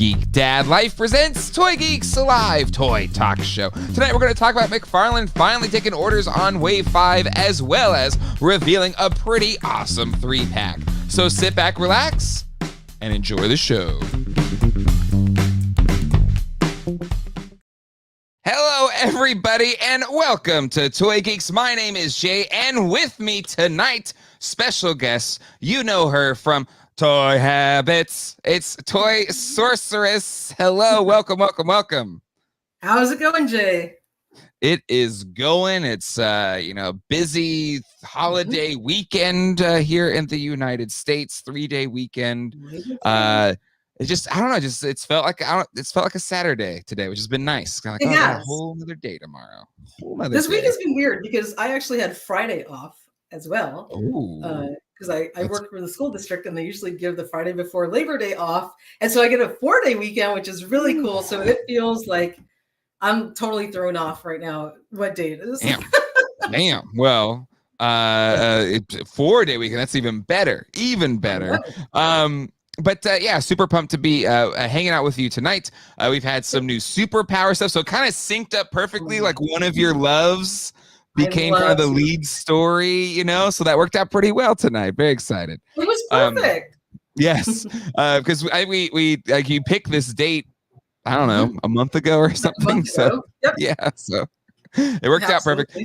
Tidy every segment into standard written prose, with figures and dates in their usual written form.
Geek Dad Life presents Toy Geeks, a live toy talk show. Tonight we're going to talk about McFarlane finally taking orders on Wave 5, as well as revealing a pretty awesome 3-pack. So sit back, relax, and enjoy the show. Hello, everybody, and welcome to Toy Geeks. My name is Jay, and with me tonight, special guest. You know her from Toy Habits. It's Toy Sorceress. Hello, welcome. How's it going, Jay? It is going. It's busy holiday weekend here in the United States. 3-day weekend. It just, I don't know, it's felt like a Saturday today, which has been nice. Kind of like, got a whole other day tomorrow. This week has been weird because I actually had Friday off as well. Because I work for the school district and they usually give the Friday before Labor Day off. And so I get a 4-day weekend, which is really cool. So it feels like I'm totally thrown off right now what day it is. Damn. Well, 4-day weekend, that's even better. But super pumped to be hanging out with you tonight. We've had some new superpower stuff, so it kind of synced up perfectly. Like one of your loves became kind of the lead story, so that worked out pretty well tonight. Very excited. It was perfect. Yes, because we like you picked this date, I don't know, a month ago or something. So yeah, so it worked out perfect.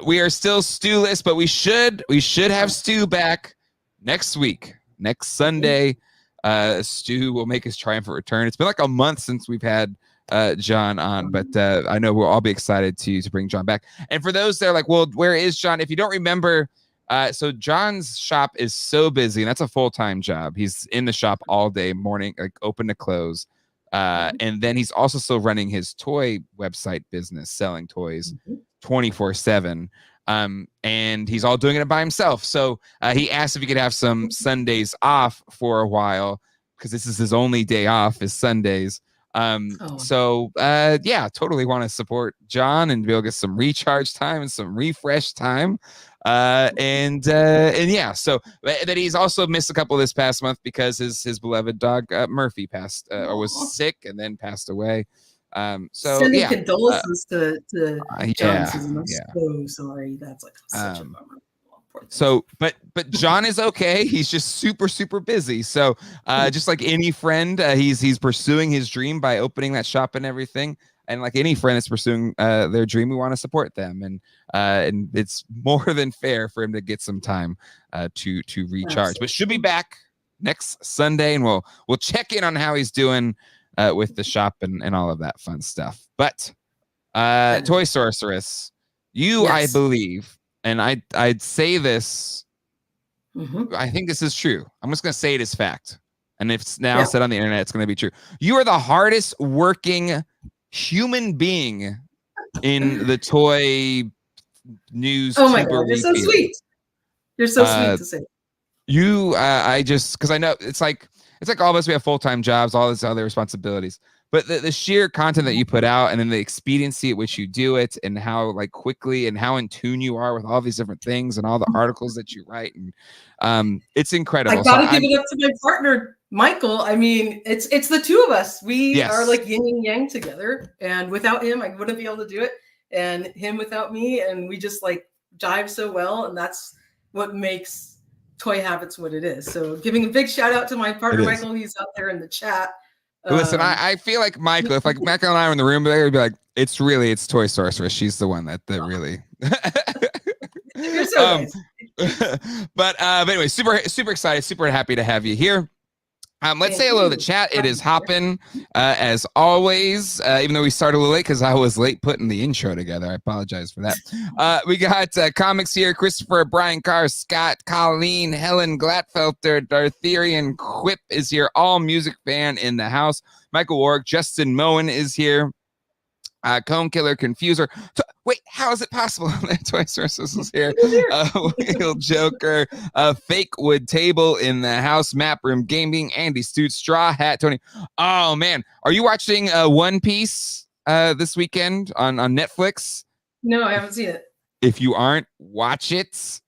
We are still Stewless, but we should have Stu back next week. Next Sunday, Stu will make his triumphant return. It's been like a month since we've had John on, but I know we'll all be excited to bring John back. And for those that are like, well, where is John? If you don't remember, so John's shop is so busy, and that's a full-time job. He's in the shop all day, morning, like open to close. And then he's also still running his toy website business, selling toys 24/7. And he's all doing it by himself. So he asked if he could have some Sundays off for a while, because this is his only day off is Sundays. Totally want to support John and be able to get some recharge time and some refresh time. So that he's also missed a couple this past month because his beloved dog Murphy passed or was sick and then passed away. Sending condolences to John. I'm so sorry. That's like such a bummer. But John is okay. He's just super busy. So just like any friend, he's pursuing his dream by opening that shop and everything. And like any friend that's pursuing their dream, we want to support them. And it's more than fair for him to get some time to recharge. Absolutely. But should be back next Sunday, and we'll check in on how he's doing with the shop and all of that fun stuff. But Toy Sorceress, I believe, and I'd say this, I think this is true. I'm just going to say it as fact. And if it's now said on the internet, it's going to be true. You are the hardest working human being in the toy news. Oh my God, you're so sweet. You're so sweet to say. Because I know it's like all of us, we have full-time jobs, all this other responsibilities, but the sheer content that you put out, and then the expediency at which you do it, and how like quickly and how in tune you are with all these different things and all the articles that you write, and it's incredible. I gotta give it up to my partner, Michael. I mean, it's the two of us. We are like yin and yang together, and without him, I wouldn't be able to do it, and him without me, and we just like jive so well, and that's what makes Toy Habits what it is. So giving a big shout out to my partner Michael. He's out there in the chat. Listen, I feel like Michael, if like Michael and I were in the room, they would be like, it's Toy Sorceress. She's the one that really You're so nice. But anyway, super excited, super happy to have you here. Let's say hello to the chat. It is hopping as always, even though we started a little late because I was late putting the intro together. I apologize for that. We got comics here: Christopher, Brian Carr, Scott, Colleen, Helen Glatfelter, Dartherian, Quip is here. All music fan in the house. Michael Warwick, Justin Moen is here. Cone Killer, Confuser. Wait, how is it possible that Toy Sorceress is here? Wheel Joker, Fake Wood Table in the house, Map Room Gaming, Andy Stute, Straw Hat, Tony. Oh man, are you watching One Piece this weekend on Netflix? No, I haven't seen it. If you aren't, watch it.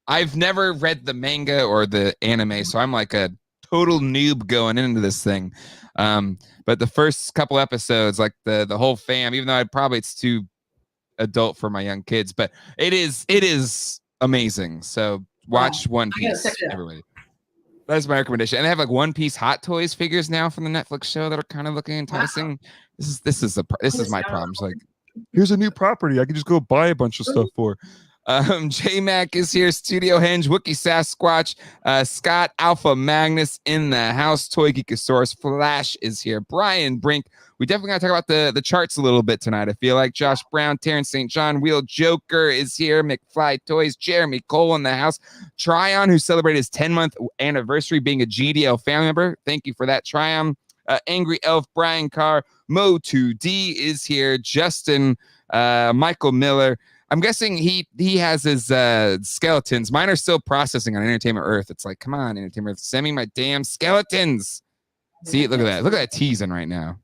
I've never read the manga or the anime, so I'm like a total noob going into this thing. But the first couple episodes, like the whole fam, even though it's too adult for my young kids, but it is amazing. So watch One Piece, everybody. That's my recommendation. And they have like One Piece Hot Toys figures now from the Netflix show that are kind of looking enticing. Wow. This is my problem. It's like, here's a new property I can just go buy a bunch of stuff for. J-Mac is here, Studio Henge, Wookie Sasquatch, Scott Alpha Magnus in the house, Toy Geekosaurus, Flash is here, Brian Brink. We definitely got to talk about the charts a little bit tonight, I feel like. Josh Brown, Terrence St. John, Wheel Joker is here, McFly Toys, Jeremy Cole in the house, Tryon, who celebrated his 10-month anniversary being a GDL family member. Thank you for that, Tryon. Angry Elf, Brian Carr, Mo2D is here, Justin, Michael Miller. I'm guessing he has his skeletons. Mine are still processing on Entertainment Earth. It's like, come on, Entertainment Earth, send me my damn skeletons. See, look at that. Look at that teasing right now.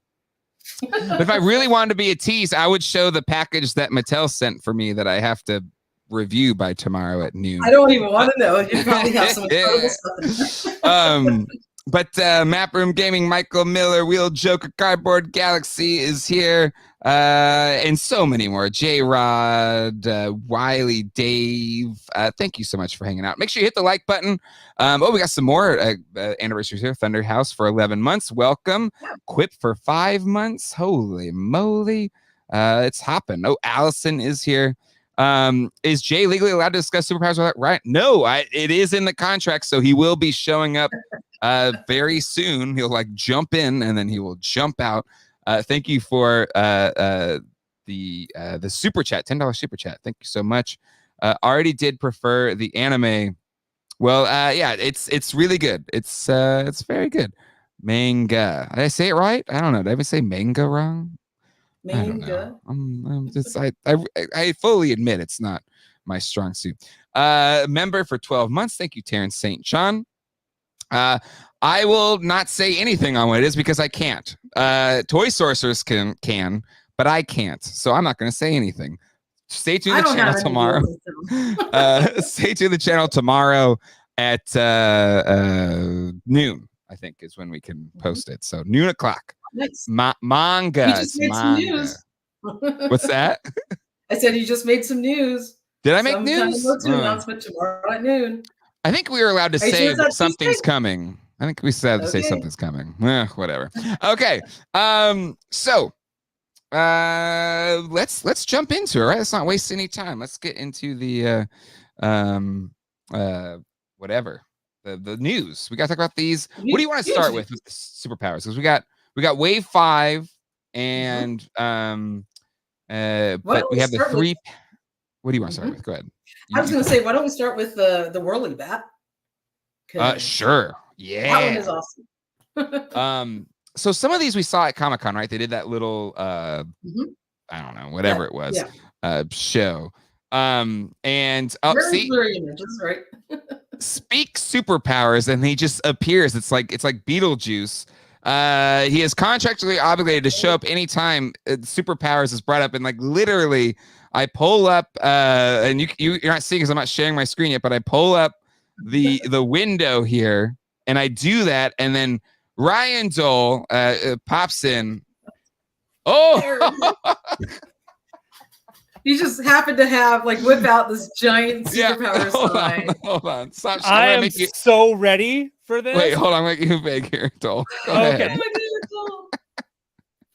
But if I really wanted to be a tease, I would show the package that Mattel sent for me that I have to review by tomorrow at noon. I don't even want to know. You probably have some incredible stuff. But Map Room Gaming, Michael Miller, Wheel Joker, Cardboard Galaxy is here, and so many more. J-Rod, Wiley, Dave. Thank you so much for hanging out. Make sure you hit the like button. We got some more anniversaries here. Thunder House for 11 months. Welcome. Quip for 5 months. Holy moly. It's hopping. Oh, Allison is here. Is Jay legally allowed to discuss superpowers without Ryan? No, it is in the contract, so he will be showing up very soon. He'll like jump in and then he will jump out. Thank you for the super chat, $10 super chat. Thank you so much. Already did prefer the anime. Well, yeah, it's really good. It's very good. Manga. Did I say it right? I don't know. Did I ever say manga wrong? Manga. I fully admit it's not my strong suit. Member for 12 months. Thank you, Terrence St. John. I will not say anything on what it is because I can't. Toy Sorceress can, but I can't. So I'm not going to say anything. Stay tuned to the channel tomorrow. Stay tuned to the channel tomorrow at noon, I think, is when we can post it. So noon o'clock. Nice. Manga. You just made some news. What's that? I said you just made some news. Did I make news? Announcement tomorrow at noon. I think we were allowed to say something's coming. I think we said to say something's coming. Whatever. Okay. So let's jump into it, right? Let's not waste any time. Let's get into the whatever. The news. We gotta talk about these. What do you want to start with the superpowers? Because we got Wave 5 and but we have the 3. What do you want to start with? Go ahead. I was going to say, why don't we start with the whirly bat? Sure. Yeah. That one is awesome. So some of these we saw at Comic-Con, right? They did that little I don't know, whatever it was, show. And see, images, right? speak superpowers, and he just appears. It's like Beetlejuice. He is contractually obligated to show up anytime superpowers is brought up, and like literally I pull up and you're not seeing because I'm not sharing my screen yet, but I pull up the window here and I do that, and then Ryan Doell pops in. Oh, you just happen to have whip out this giant superpower sign. Hold on. Stop. I am so ready for this. Wait, hold on. I'm making you big here, Doell. Okay.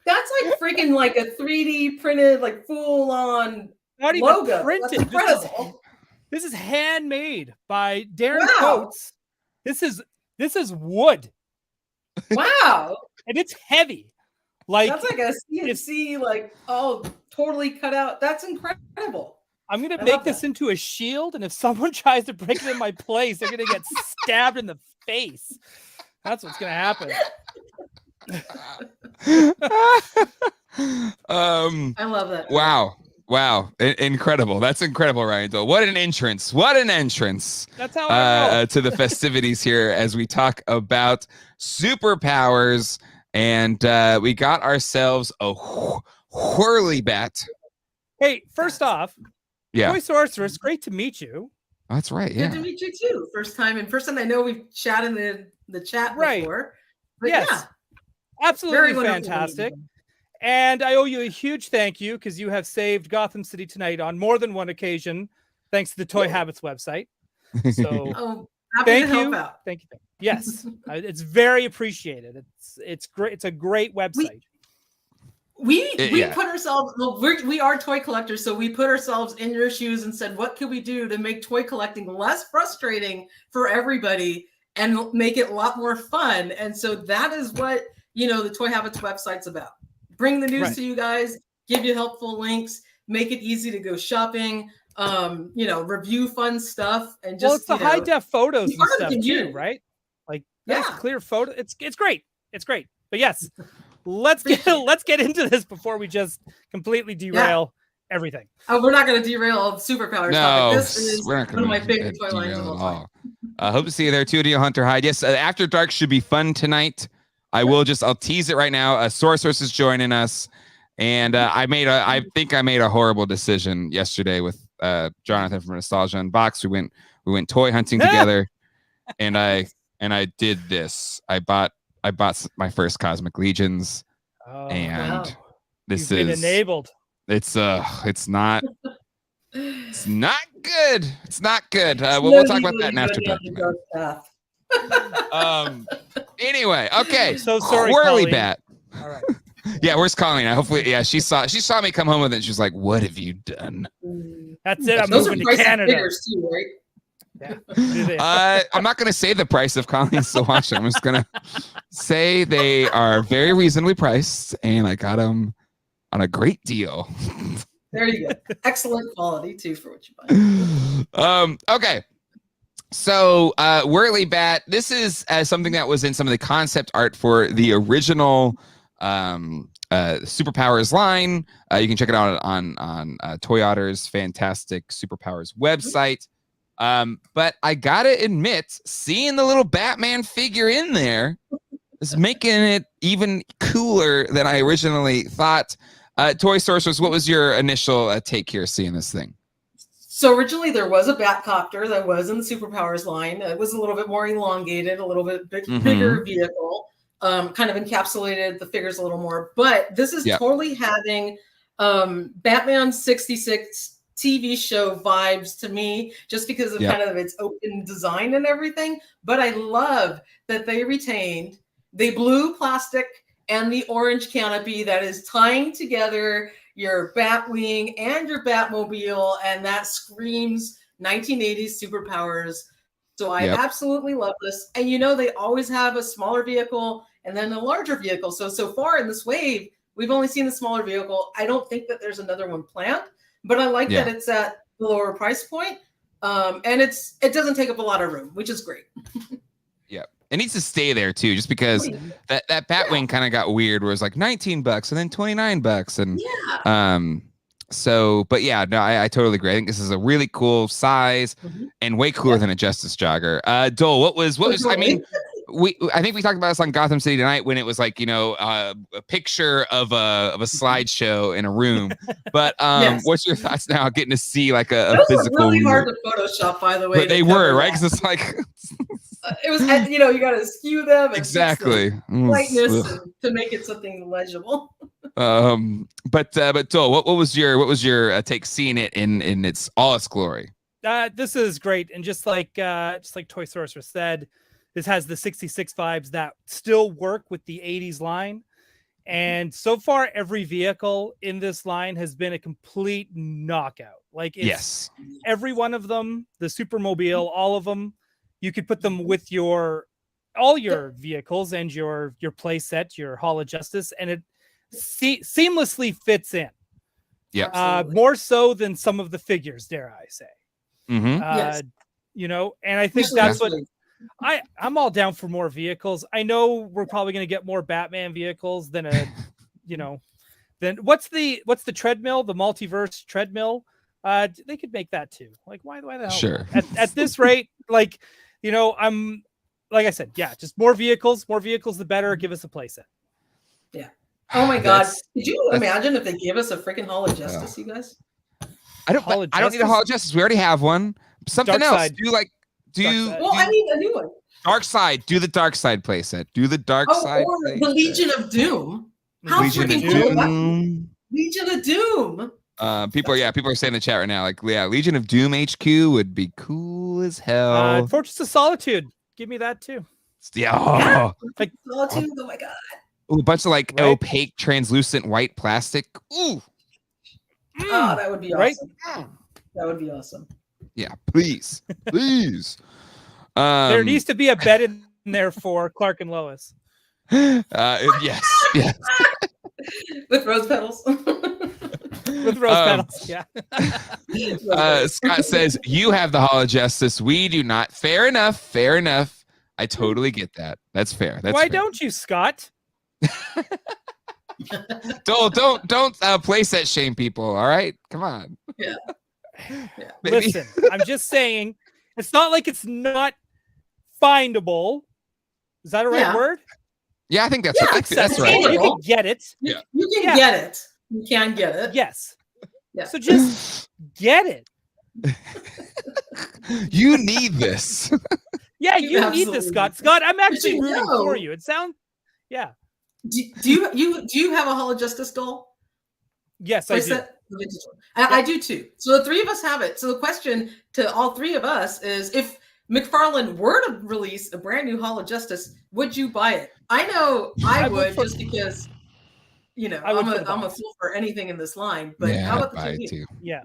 That's freaking a 3D printed, full on logo. Printed. That's incredible. This is handmade by Darren Coates. This is wood. Wow. And it's heavy. That's like a CNC, totally cut out. That's incredible. I'm gonna make this into a shield, and if someone tries to break it in my place, they're gonna get stabbed in the face. That's what's gonna happen. I love that. Wow. Incredible. That's incredible, Ryan Doell. What an entrance. That's how I roll. To the festivities here as we talk about superpowers. And we got ourselves a whirly bat. Hey, first off, Toy Sorceress, great to meet you. That's right. Yeah. Good to meet you too. First time in person. I know we've chatted in the chat before. But yes. Yeah. Absolutely fantastic. And I owe you a huge thank you because you have saved Gotham City tonight on more than one occasion, thanks to the Toy Habits website. So thank you. Thank you. Yes, it's very appreciated. It's great. It's a great website. We put ourselves. Well, we are toy collectors, so we put ourselves in your shoes and said, what can we do to make toy collecting less frustrating for everybody and make it a lot more fun? And so that is what the Toy Habits website's about. Bring the news to you guys, give you helpful links, make it easy to go shopping, review fun stuff, and just it's the high def photos and stuff too, right? Like nice clear photo. It's great. It's great. But yes, let's get into this before we just completely derail everything. Oh, we're not going to derail the superpowers topic. This is one of my favorite toy lines of all time. Hope to see you there too, Deal Hunter Hyde. Yes, After Dark should be fun tonight. I'll tease it right now. Sorceress is joining us, and I think I made a horrible decision yesterday with Jonathan from Nostalgia Unboxed. We went toy hunting together, and I did this. I bought my first Cosmic Legions, this is enabled. It's not good. It's not good. We'll talk about that in After Dark. Anyway, okay. So sorry, Whirly Colleen. Bat. All right. Yeah, where's Colleen? Hopefully, she saw me come home with it. She was like, "What have you done?" That's it. I'm moving to Canada. Figures too, right? Yeah. I'm not going to say the price of Colleen's to watch them. I'm just going to say they are very reasonably priced, and I got them on a great deal. There you go. Excellent quality too for what you buy. Okay. So, Whirly Bat, this is something that was in some of the concept art for the original Superpowers line. You can check it out on Toy Otter's fantastic Superpowers website. But I gotta admit, seeing the little Batman figure in there is making it even cooler than I originally thought. Toy Sorceress, what was your initial take here seeing this thing? So originally there was a Batcopter that was in the Superpowers line. It was a little bit more elongated, a little bit bigger vehicle, kind of encapsulated the figures a little more. But this is totally having Batman 66 TV show vibes to me, just because of kind of its open design and everything. But I love that they retained the blue plastic and the orange canopy that is tying together your Batwing and your Batmobile, and that screams 1980s Superpowers. So I absolutely love this. And they always have a smaller vehicle and then a larger vehicle. So far in this wave, we've only seen the smaller vehicle. I don't think that there's another one planned, but I like that it's at the lower price point. And it doesn't take up a lot of room, which is great. It needs to stay there too, just because that Batwing kind of got weird, where it was like $19 and then $29, and but I totally agree. I think this is a really cool size and way cooler than a Justice Jogger. Dole, what was? I mean, I think we talked about this on Gotham City Tonight when it was like a picture of a slideshow in a room. But what's your thoughts now, getting to see like a physical? Really hard to Photoshop, by the way. But they were right, because it's like. It was, you got to skew them and exactly lightness to make it something legible. But Dole, what was your take seeing it in all its glory? This is great, and just like Toy Sorceress said, this has the 66 vibes that still work with the 80s line. And so far, every vehicle in this line has been a complete knockout. Like, every one of them, the Supermobile, all of them. You could put them with all your vehicles and your play set, your Hall of Justice, and it seamlessly fits in. Yeah, more so than some of the figures, dare I say. And I think that's what I'm all down for. More vehicles. I know we're probably going to get more Batman vehicles than then what's the treadmill, the multiverse treadmill? They could make that too. Like, why the hell? Sure. At this rate, like. I'm like I said, just more vehicles, the better. Give us a playset. Yeah. Oh my God. Could you imagine if they gave us a freaking Hall of Justice, you guys? I don't need a Hall of Justice. We already have one. something Dark else. Side. Well, I need a new one. Dark Side. Do the Dark Side playset. Do the Dark Side. Or the Legion of Doom. How Legion freaking of cool! Doom. Legion of Doom. People are saying in the chat right now, like, yeah, Legion of Doom HQ would be cool as hell. Fortress of Solitude. Give me that too. Yeah. Like Solitude. Oh my god. Ooh, a bunch of like opaque, translucent white plastic. Ooh. Oh, that would be awesome. That would be awesome. Yeah, please. Please. There needs to be a bed in there for Clark and Lois. Yes. With rose petals. With rose petals, yeah. Scott says, you have the Hall of Justice. We do not. Fair enough. Fair enough. I totally get that. That's fair. Why fair. Don't you, Scott? don't place that shame people. All right, come on. Yeah. Listen, I'm just saying, it's not like it's not findable. Is that a right word? Yeah, I think that's that's right. You can get it. Yeah, you can get it. You can get it. Yes. Yeah. So just get it. You need this. Yeah, you need this, Scott. Scott, I'm actually rooting for you. It sounds, yeah. Do you have a Hall of Justice doll? Yes, I do. I do too. So the three of us have it. So the question to all three of us is, if McFarlane were to release a brand new Hall of Justice, would you buy it? I know I would, just because, I'm a fool for anything in this line. But how about the two? Yeah,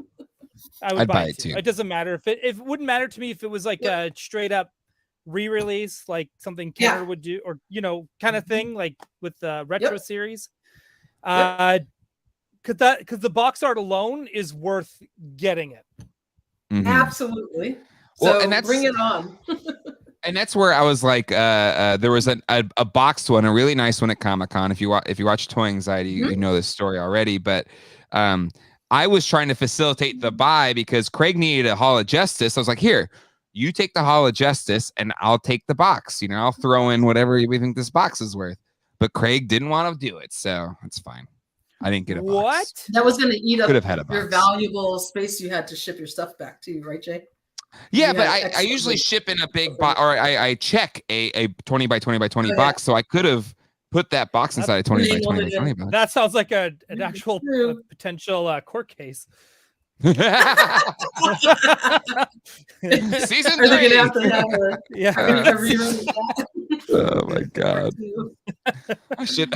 I would buy it too. It doesn't matter if it wouldn't matter to me if it was like a straight up re-release, like something Kenner would do, or kind of thing, like with the retro series. Because the box art alone is worth getting it. Mm-hmm. Absolutely. So and bring it on. And that's where I was like, there was a boxed one, a really nice one at Comic-Con. If you watch Toy Anxiety, you know this story already. But I was trying to facilitate the buy because Craig needed a Hall of Justice. I was like, here, you take the Hall of Justice and I'll take the box. I'll throw in whatever we think this box is worth. But Craig didn't want to do it, so it's fine. I didn't get a box. What? That was going to eat up your valuable space you had to ship your stuff back to, right, Jay? Yeah, but I usually ship in a big box, or I check a 20 by 20 by 20 box, so I could have put that box inside a 20 by 20 by 20 box. That sounds like an actual potential court case. Season 3. Oh my god. I should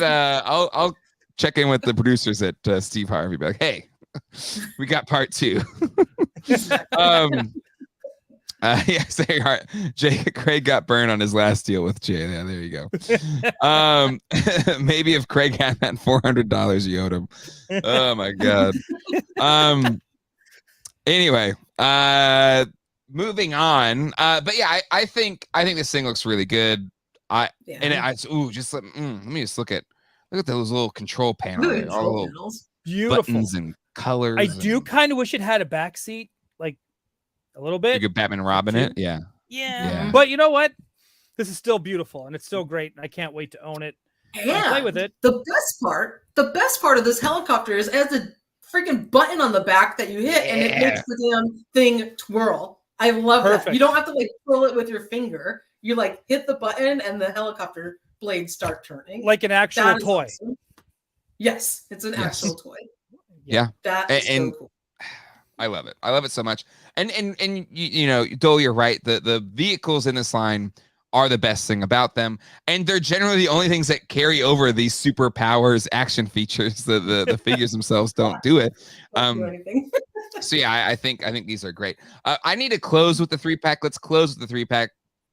I'll check in with the producers at Steve Harvey, be like, hey, we got part 2. Craig got burned on his last deal with Jay. Yeah, there you go. Maybe if Craig had that $400 you owed him. Oh my god. Anyway, moving on. But yeah, I think this thing looks really good. Let me just look at those little control panels, all the little beautiful buttons and colors. I do kind of wish it had a back seat, like a little bit. You could Batman Robin it, yeah. But you know what? This is still beautiful and it's still great. And I can't wait to own it. And play with it. The best part of this helicopter is it has a freaking button on the back that you hit, and it makes the damn thing twirl. I love that. You don't have to like twirl it with your finger. You like hit the button, and the helicopter blades start turning like an actual toy. Awesome. Yes, it's an actual toy. Yeah, that is so cool. I love it. I love it so much. And Doel, you're right. The vehicles in this line are the best thing about them, and they're generally the only things that carry over these superpowers action features. The figures themselves don't do it. So yeah, I think these are great. I need to close with the 3-pack. Let's close with the 3-pack.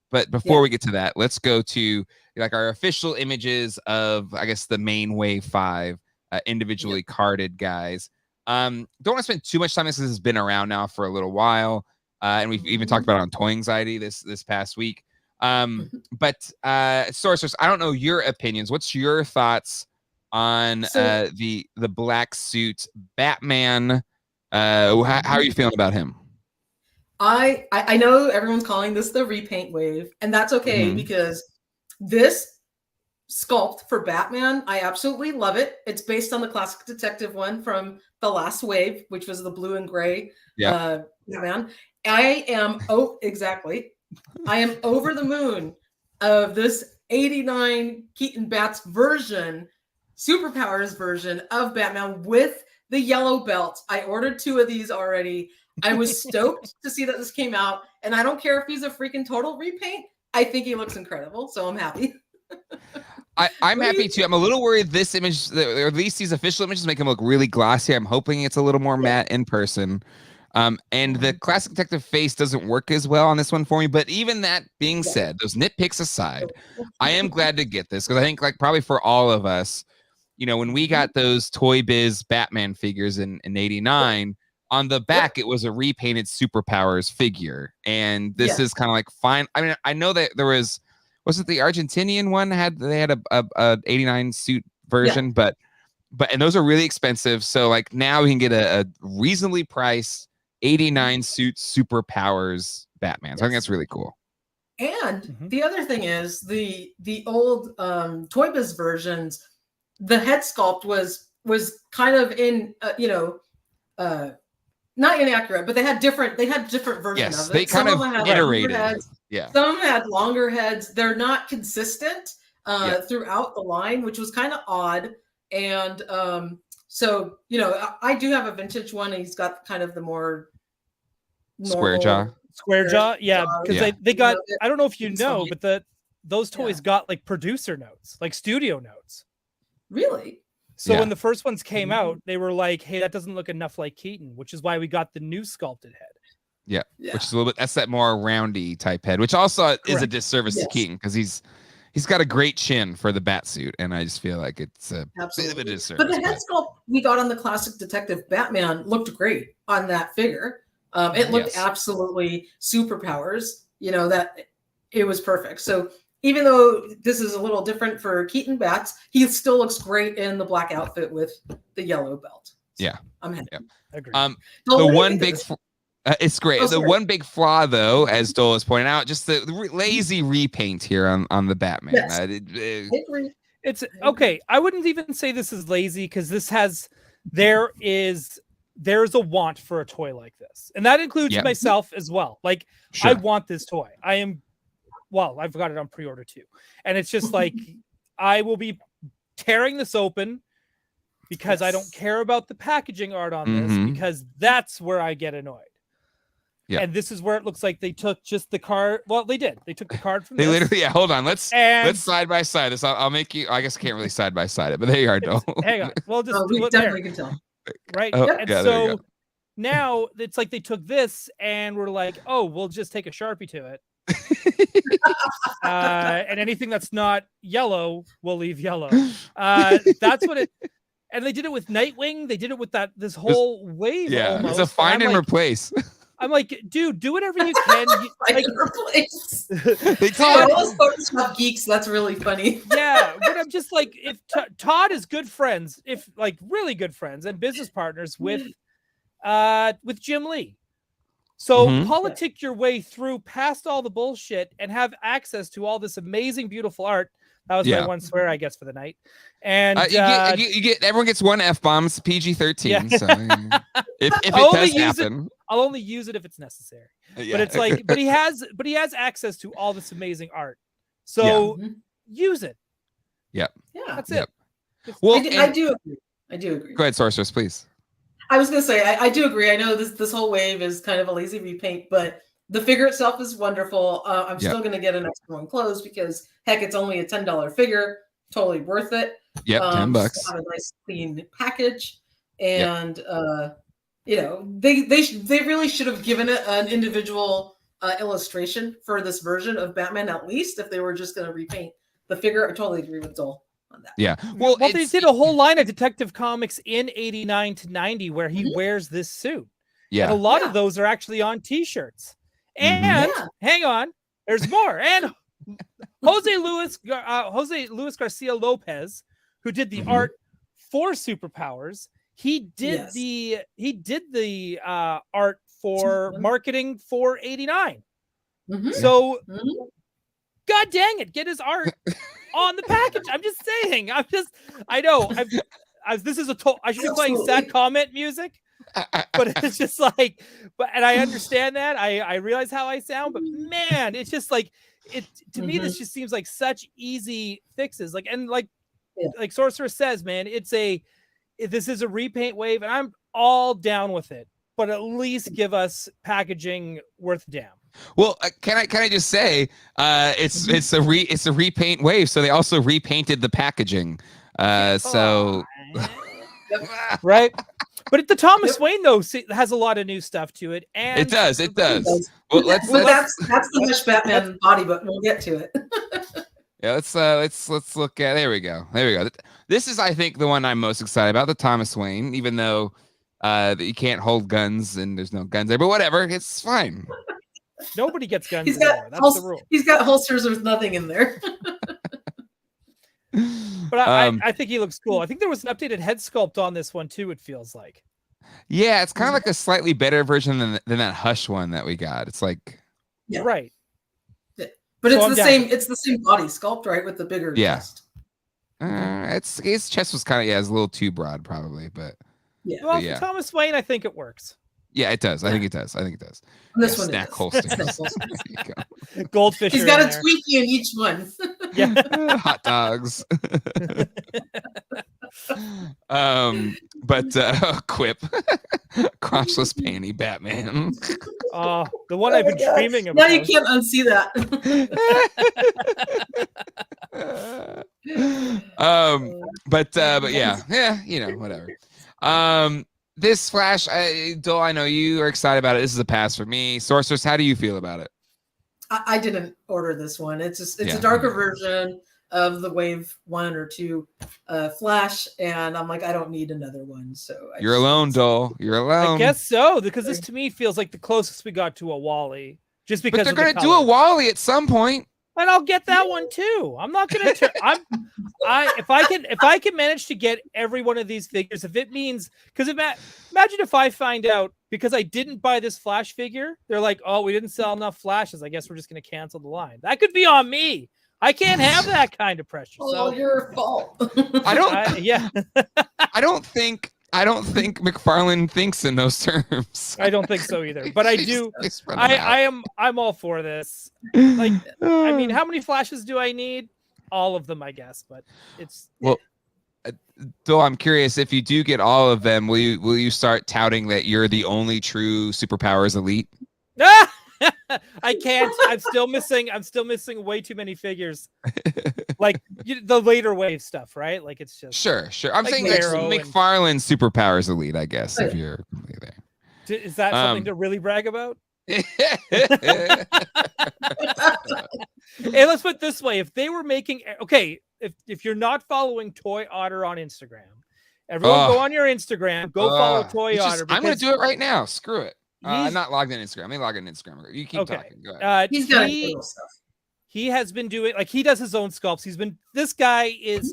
But before we get to that, let's go to like our official images of, I guess, the main Wave 5 individually carded guys. Don't want to spend too much time on this because it's been around now for a little while, and we've even talked about it on Toy Anxiety this past week. But Sorceress, I don't know your opinions. What's your thoughts on the black suit Batman? How are you feeling about him? I know everyone's calling this the repaint wave, and that's okay because this sculpt for Batman. I absolutely love it. It's based on the classic detective one from the last wave, which was the blue and gray Batman. I am I am over the moon of this 89 Keaton Bats version, superpowers version of Batman with the yellow belt. I ordered 2 of these already. I was stoked to see that this came out, and I don't care if he's a freaking total repaint. I think he looks incredible, so I'm happy. I'm happy too. I'm a little worried this image, or at least these official images, make him look really glossy. I'm hoping it's a little more matte in person. And the classic detective face doesn't work as well on this one for me. But even that being said, those nitpicks aside, I am glad to get this because I think, like, probably for all of us, you know, when we got those Toy Biz Batman figures in '89, on the back it was a repainted Superpowers figure, and this is kind of like fine. I mean, I know that there was it the Argentinian one they had a '89 suit version, but and those are really expensive. So like now we can get a reasonably priced '89 suit Superpowers Batman. So I think that's really cool. And the other thing is the old Toy Biz versions, the head sculpt was kind of in not inaccurate, but they had different versions of it. They kind of iterated. Some had longer heads. They're not consistent throughout the line, which was kind of odd. And so, you know, I do have a vintage one, and he's got kind of the more square jaw. Yeah, because they got, I don't know if you know, but those toys got like producer notes, like studio notes. Really? So when the first ones came out, they were like, hey, that doesn't look enough like Keaton, which is why we got the new sculpted head. Yeah. Which is a little bit, that's that more roundy type head, which also is a disservice to Keaton because he's got a great chin for the bat suit, and I just feel like it's a bit of a disservice. But the head sculpt we got on the classic Detective Batman looked great on that figure. It looked absolutely Superpowers, you know, that it was perfect. So even though this is a little different for Keaton Bats, he still looks great in the black outfit with the yellow belt. So I'm happy. Agreed. The one big... it's great. The one big flaw, though, as Doel is pointing out, just the lazy repaint here on the Batman. It's okay. I wouldn't even say this is lazy because there's a want for a toy like this, and that includes myself as well. Like I want this toy. I've got it on pre-order too, and it's just like I will be tearing this open because I don't care about the packaging art on this because that's where I get annoyed. Yeah. And this is where it looks like they took just the card. Well, they did. They took the card from this. Literally, hold on. Let's side by side this. I'll make you. I guess I can't really side by side it, but there you are, Doel. Hang on. Well, just we definitely can tell. Right. And so now it's like they took this and we're like, oh, we'll just take a Sharpie to it. And anything that's not yellow, we'll leave yellow. That's what it. And they did it with Nightwing. They did it with this whole wave. Yeah, almost. It's a find and replace. I'm like, dude, do whatever you can. Photoshop geeks. That's really funny. Yeah, but I'm just like, if Todd is good friends, if like really good friends and business partners with Jim Lee, so politic your way through past all the bullshit and have access to all this amazing, beautiful art. That was my one swear, I guess, for the night. And you get everyone gets one F-bomb. It's PG-13. Yeah. So if it does happen, I'll only use it if it's necessary. But it's like, but he has access to all this amazing art. So use it. Yep. Yeah. That's it. Well, I do agree. Go ahead, Sorceress, please. I was gonna say I do agree. I know this whole wave is kind of a lazy repaint, but the figure itself is wonderful. I'm still going to get an extra one closed because, heck, it's only a $10 figure. Totally worth it. Yep, $10. Have a nice clean package, and you know they really should have given it an individual illustration for this version of Batman at least if they were just going to repaint the figure. I totally agree with Doel on that. Yeah, well they did a whole line of Detective Comics in '89 to '90 where he wears this suit. Yeah, and a lot of those are actually on T-shirts. And hang on, there's more. And Jose Luis Garcia Lopez, who did the art for Superpowers, he did the art for marketing for '89. So, God dang it, get his art on the package. I'm just saying. I know. This is I should be playing sad comment music, but it's just like, and I understand that. I realize how I sound, but man, it's just like to me, this just seems like such easy fixes. Like Sorceress says, man, this is a repaint wave, and I'm all down with it. But at least give us packaging worth a damn. Well, can I just say, it's a repaint wave, so they also repainted the packaging. So right. But the Thomas Wayne though has a lot of new stuff to it, and it does. Well, that's the Hush Batman body, but we'll get to it. Yeah, let's look at. There we go. This is, I think, the one I'm most excited about, the Thomas Wayne, even though that you can't hold guns and there's no guns there, but whatever, it's fine. Nobody gets guns anymore. That's the rule. He's got holsters with nothing in there. But I think he looks cool. I think there was an updated head sculpt on this one too, it feels like. Yeah, it's kind of like a slightly better version than that Hush one that we got. It's like right. Yeah. But so it's the same body sculpt, right? With the bigger chest. His chest was kind of it's a little too broad probably, but yeah. Well, for Thomas Wayne, I think it works. Yeah, it does. I think it does. And this one snack holsters. Goldfish. He's got a Twinkie in each one. Yeah. Hot dogs. But Quip, crotchless panty Batman. Oh, the one I've been dreaming about. Now you can't unsee that. But yeah, whatever. This Flash, Doel, I know you are excited about it. This is a pass for me. Sorceress, how do you feel about it? I didn't order this one. It's a darker version of the Wave 1 or 2 Flash, and I'm like, I don't need another one. So you're alone, Doel. You're alone. I guess so, because this to me feels like the closest we got to a Wally. Just because they're going to do a Wally at some point. And I'll get that one too. I'm not gonna. If I can manage to get every one of these figures, if it means, because imagine if I find out because I didn't buy this Flash figure, they're like, oh, we didn't sell enough Flashes. I guess we're just gonna cancel the line. That could be on me. I can't have that kind of pressure. Oh, your fault. I don't think McFarlane thinks in those terms. I don't think so either. But I do. I'm all for this. Like, I mean, how many Flashes do I need? All of them, I guess. But it's Doel, I'm curious, if you do get all of them, will you start touting that you're the only true superpowers elite? I can't. I'm still missing way too many figures. Like the later wave stuff, right? Like it's just sure. I'm saying like McFarlane superpowers elite, I guess, if you're there. Is that something to really brag about? Hey, let's put it this way: if they were making if you're not following Toy Otter on Instagram, everyone go on your Instagram, go follow Toy Otter. I'm going to do it right now. Screw it. I'm not logged in Instagram. Let me log in Instagram. You keep talking. Go ahead. He's got stuff. He has been doing, like, he does his own sculpts.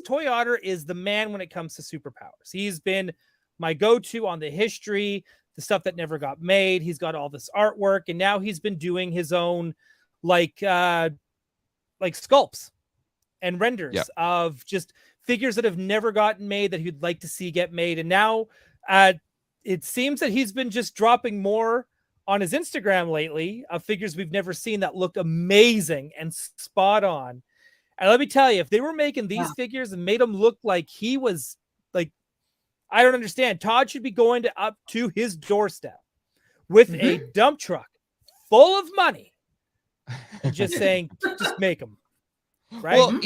Toy Otter is the man when it comes to superpowers. He's been my go-to on the history, the stuff that never got made. He's got all this artwork, and now he's been doing his own like sculpts and renders of just figures that have never gotten made that he'd like to see get made. And now it seems that he's been just dropping more on his Instagram lately of figures we've never seen that looked amazing and spot on. And let me tell you, if they were making these figures and made him look like he was like, I don't understand. Todd should be going up to his doorstep with a dump truck full of money and just saying, just make them. Right. Well,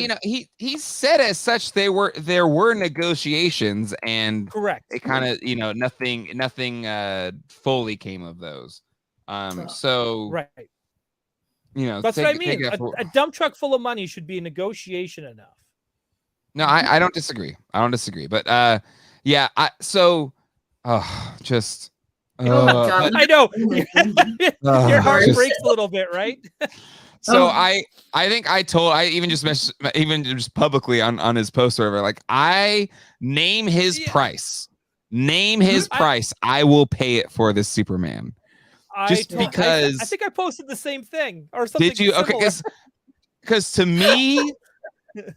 he said as such there were negotiations, and correct. It kind of nothing fully came of those. So right. That's what I mean. A dump truck full of money should be a negotiation enough. No, I don't disagree. But I know your heart breaks a little bit, right? So I think I even just publicly on his post or whatever, like, I name his price. Name his price. I will pay it for this Superman. Because I think I posted the same thing or something. Did you? Okay, because to me,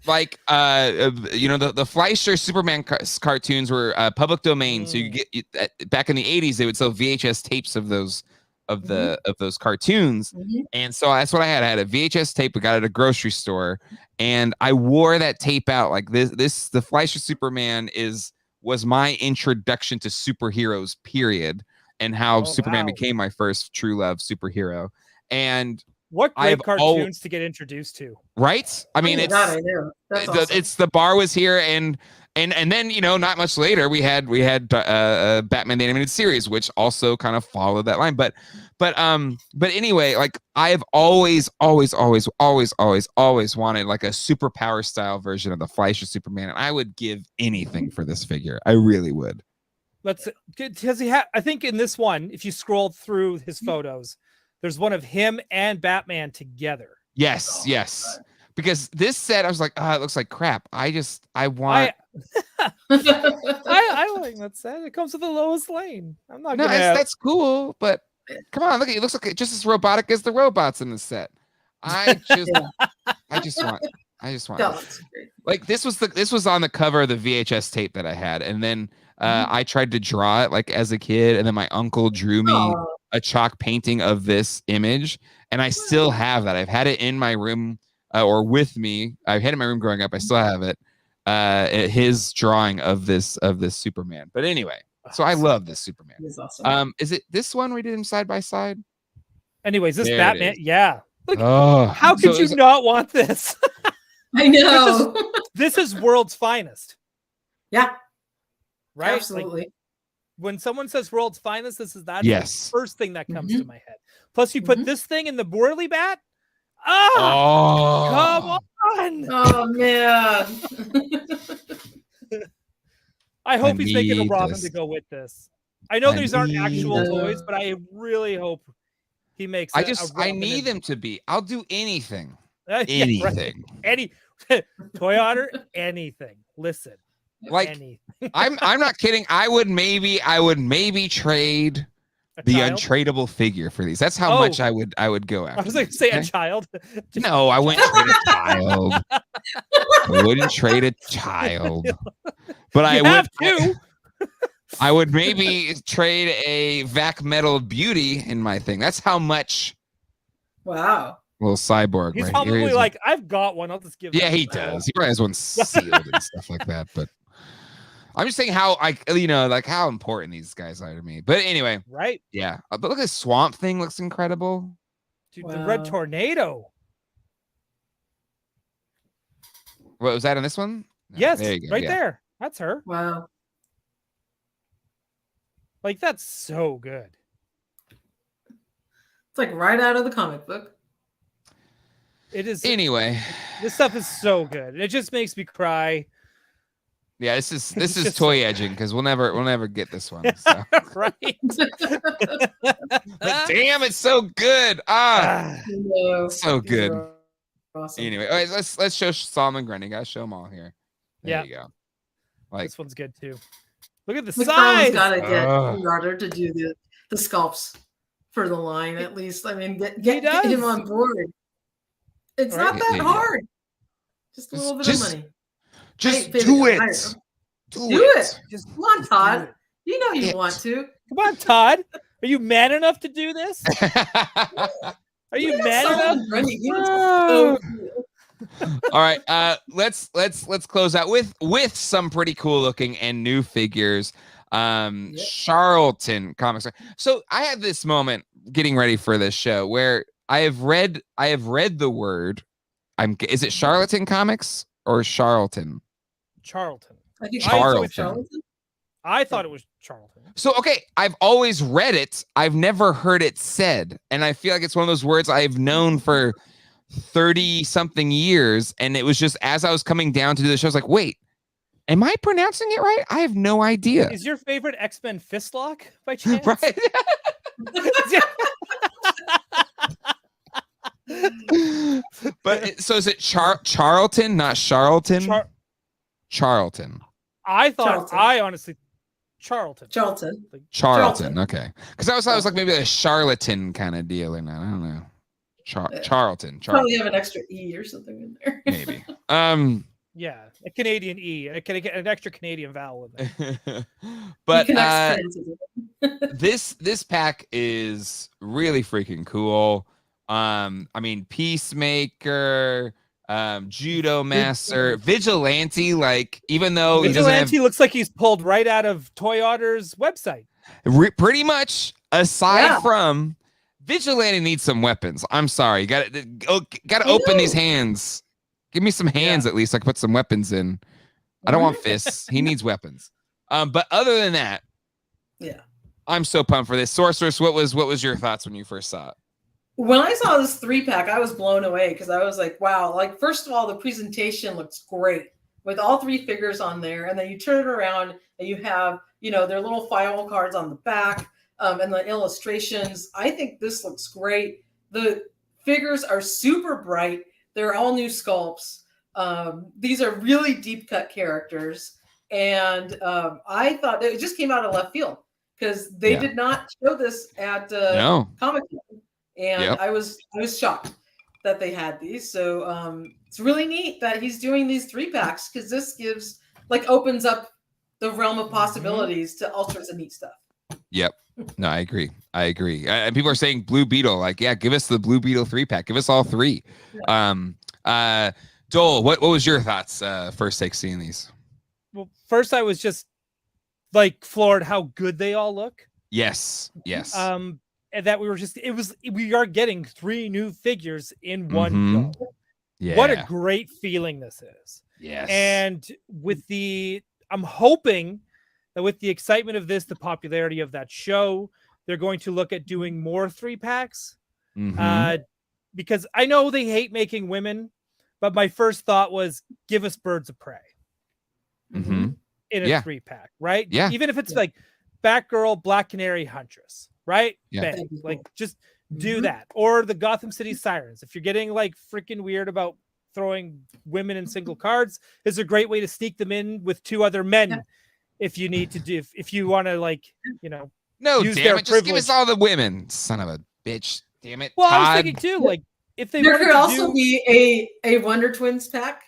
like the Fleischer Superman cartoons were public domain, so you get back in the 80s they would sell VHS tapes of those of those cartoons, and so that's what I had. I had a VHS tape. We got it at a grocery store, and I wore that tape out. Like the Fleischer Superman was my introduction to superheroes, period, and how Superman became my first true love superhero. And what great cartoons to get introduced to, right? I mean, awesome. It's the bar was here, and then not much later we had Batman the Animated Series, which also kind of followed that line. But anyway, like I have always wanted like a superpower style version of the Fleischer Superman, and I would give anything for this figure. I really would. Because I think in this one, if you scroll through his photos, there's one of him and Batman together. Yes. Because this set, I was like, it looks like crap. I want. I like that set. It comes with the Lois Lane. I'm not. That's cool, but come on, look at it. Looks like just as robotic as the robots in the set. I just want. Like this was on the cover of the VHS tape that I had, and then I tried to draw it like as a kid, and then my uncle drew me a chalk painting of this image, and I still have that. I've had it in my room or with me. I've had it in my room growing up. I still have it. His drawing of this Superman. But anyway, so I love this Superman. He's awesome. Is it this one we did him side by side? Anyways, this Batman, yeah. Look, oh, how could you not want this? I know. This is world's finest. Yeah. Right? Absolutely. Like, when someone says world's finest, that's yes. the first thing that comes to my head. Plus, you put this thing in the whirly bat. Come on! Oh man! I hope he's making a Robin to go with this. I know these aren't actual toys, but I really hope he makes. I need them to be. I'll do anything. Anything. Any toy honor. Anything. Listen. Like anything. I'm not kidding. I would maybe trade the untradeable figure for these. That's how much I would go after. I was going to say a child. No, I wouldn't trade a child. I wouldn't trade a child. But I would maybe trade a vac metal beauty in my thing. That's how much. Wow. Little cyborg. He's right probably here. like, I've got one. I'll just give. Yeah, he does. He probably has one sealed and stuff like that. But I'm just saying how how important these guys are to me. But anyway, right? Yeah, but look at this Swamp Thing. Looks incredible. Dude, the Red Tornado. What was that in this one? No, yes, there you go. right there. That's her. Wow. Like that's so good. It's like right out of the comic book. It is. Anyway, this stuff is so good. It just makes me cry. Yeah, this is toy edging because we'll never get this one. So. Right. But damn, it's so good. So good. Awesome. Anyway, all right, let's show Solomon Grundy. Gotta show them all here. There you go. Like this one's good too. Look at the McFarlane's size. Gotta get Roger to do the sculpts for the line at least. I mean, get him on board. It's not that hard. Just a little bit of money. Just do it. Do it. Just come on, Todd. You know you want to. Come on, Todd. Are you man enough to do this? Are you man enough? All right. Let's close out with some pretty cool looking and new figures. Charlton Comics. So I had this moment getting ready for this show where I have read the word. Is it Charlton Comics or Charlton? Charlton. I think Charlton. I thought it was Charlton. So, okay, I've always read it. I've never heard it said. And I feel like it's one of those words I've known for 30-something years. And it was just as I was coming down to do the show, I was like, wait, am I pronouncing it right? I have no idea. Is your favorite X-Men Fistlock by chance? Right. But so is it Charlton, not Charlton? Charlton. I thought honestly Charlton. Like, Charlton. Okay. Because I was like maybe a charlatan kind of deal in that. I don't know. Charlton. Probably have an extra E or something in there. Maybe. Yeah, a Canadian E. Can I get an extra Canadian vowel in there? But this pack is really freaking cool. I mean, Peacemaker, Judo Master, Vigilante. Like, even though Vigilante looks like he's pulled right out of Toy Otter's website. Pretty much. Aside from Vigilante needs some weapons. I'm sorry, got to open these hands. Give me some hands at least. I can put some weapons in. I don't want fists. He needs weapons. But other than that, I'm so pumped for this. Sorceress, what was your thoughts when you first saw it? When I saw this 3-pack, I was blown away because I was like, wow, like first of all, the presentation looks great with all 3 figures on there. And then you turn it around and you have, their little file cards on the back and the illustrations. I think this looks great. The figures are super bright. They're all new sculpts. These are really deep cut characters. And I thought it just came out of left field because they did not show this at Comic-Con. And I was shocked that they had these. So it's really neat that he's doing these 3-packs because this opens up the realm of possibilities to all sorts of neat stuff. Yep. No, I agree. And people are saying Blue Beetle, like, give us the Blue Beetle 3-pack. Give us all 3. Doel, what was your thoughts first take seeing these? Well, first I was just like floored how good they all look. Yes. And that we are getting 3 new figures in one go. Yeah. What a great feeling this is. Yes. And I'm hoping that with the excitement of this, the popularity of that show, they're going to look at doing more 3-packs. Because I know they hate making women, but my first thought was give us Birds of Prey in a 3-pack, right? Yeah. Even if it's like Batgirl, Black Canary, Huntress, right? Yeah. Bang. Like just do that. Or the Gotham City Sirens. If you're getting like freaking weird about throwing women in single cards, is a great way to sneak them in with 2 other men. If you need to do, if you want to, use damn their it, just privilege. give us all the women, son of a bitch, damn it. Well, Todd. I was thinking too, like if they there could also be a Wonder Twins pack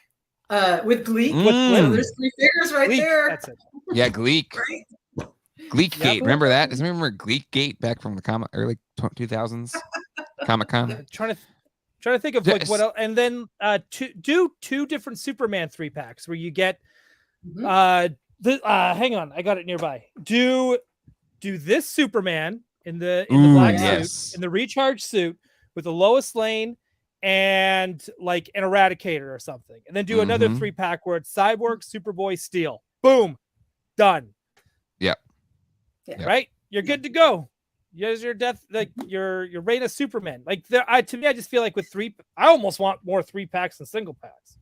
with Gleek. So there's 3 figures right Gleek, there. that's it. Yeah, Gleek. Right? Gleek Gate. Remember that? Does anyone remember Gleek Gate back from the early 2000s Comic-Con? Trying to think of like what else, and then do 2 different Superman 3-packs where you get hang on, I got it nearby. Do this Superman in the black suit, in the recharge suit with the Lois Lane and like an Eradicator or something, and then do another 3-pack where it's Cyborg, Superboy, Steel. Boom, done. Yep. Right, you're good to go. Here's your death, like your reign of Superman. Like to me, I just feel like with 3, I almost want more 3-packs than single packs.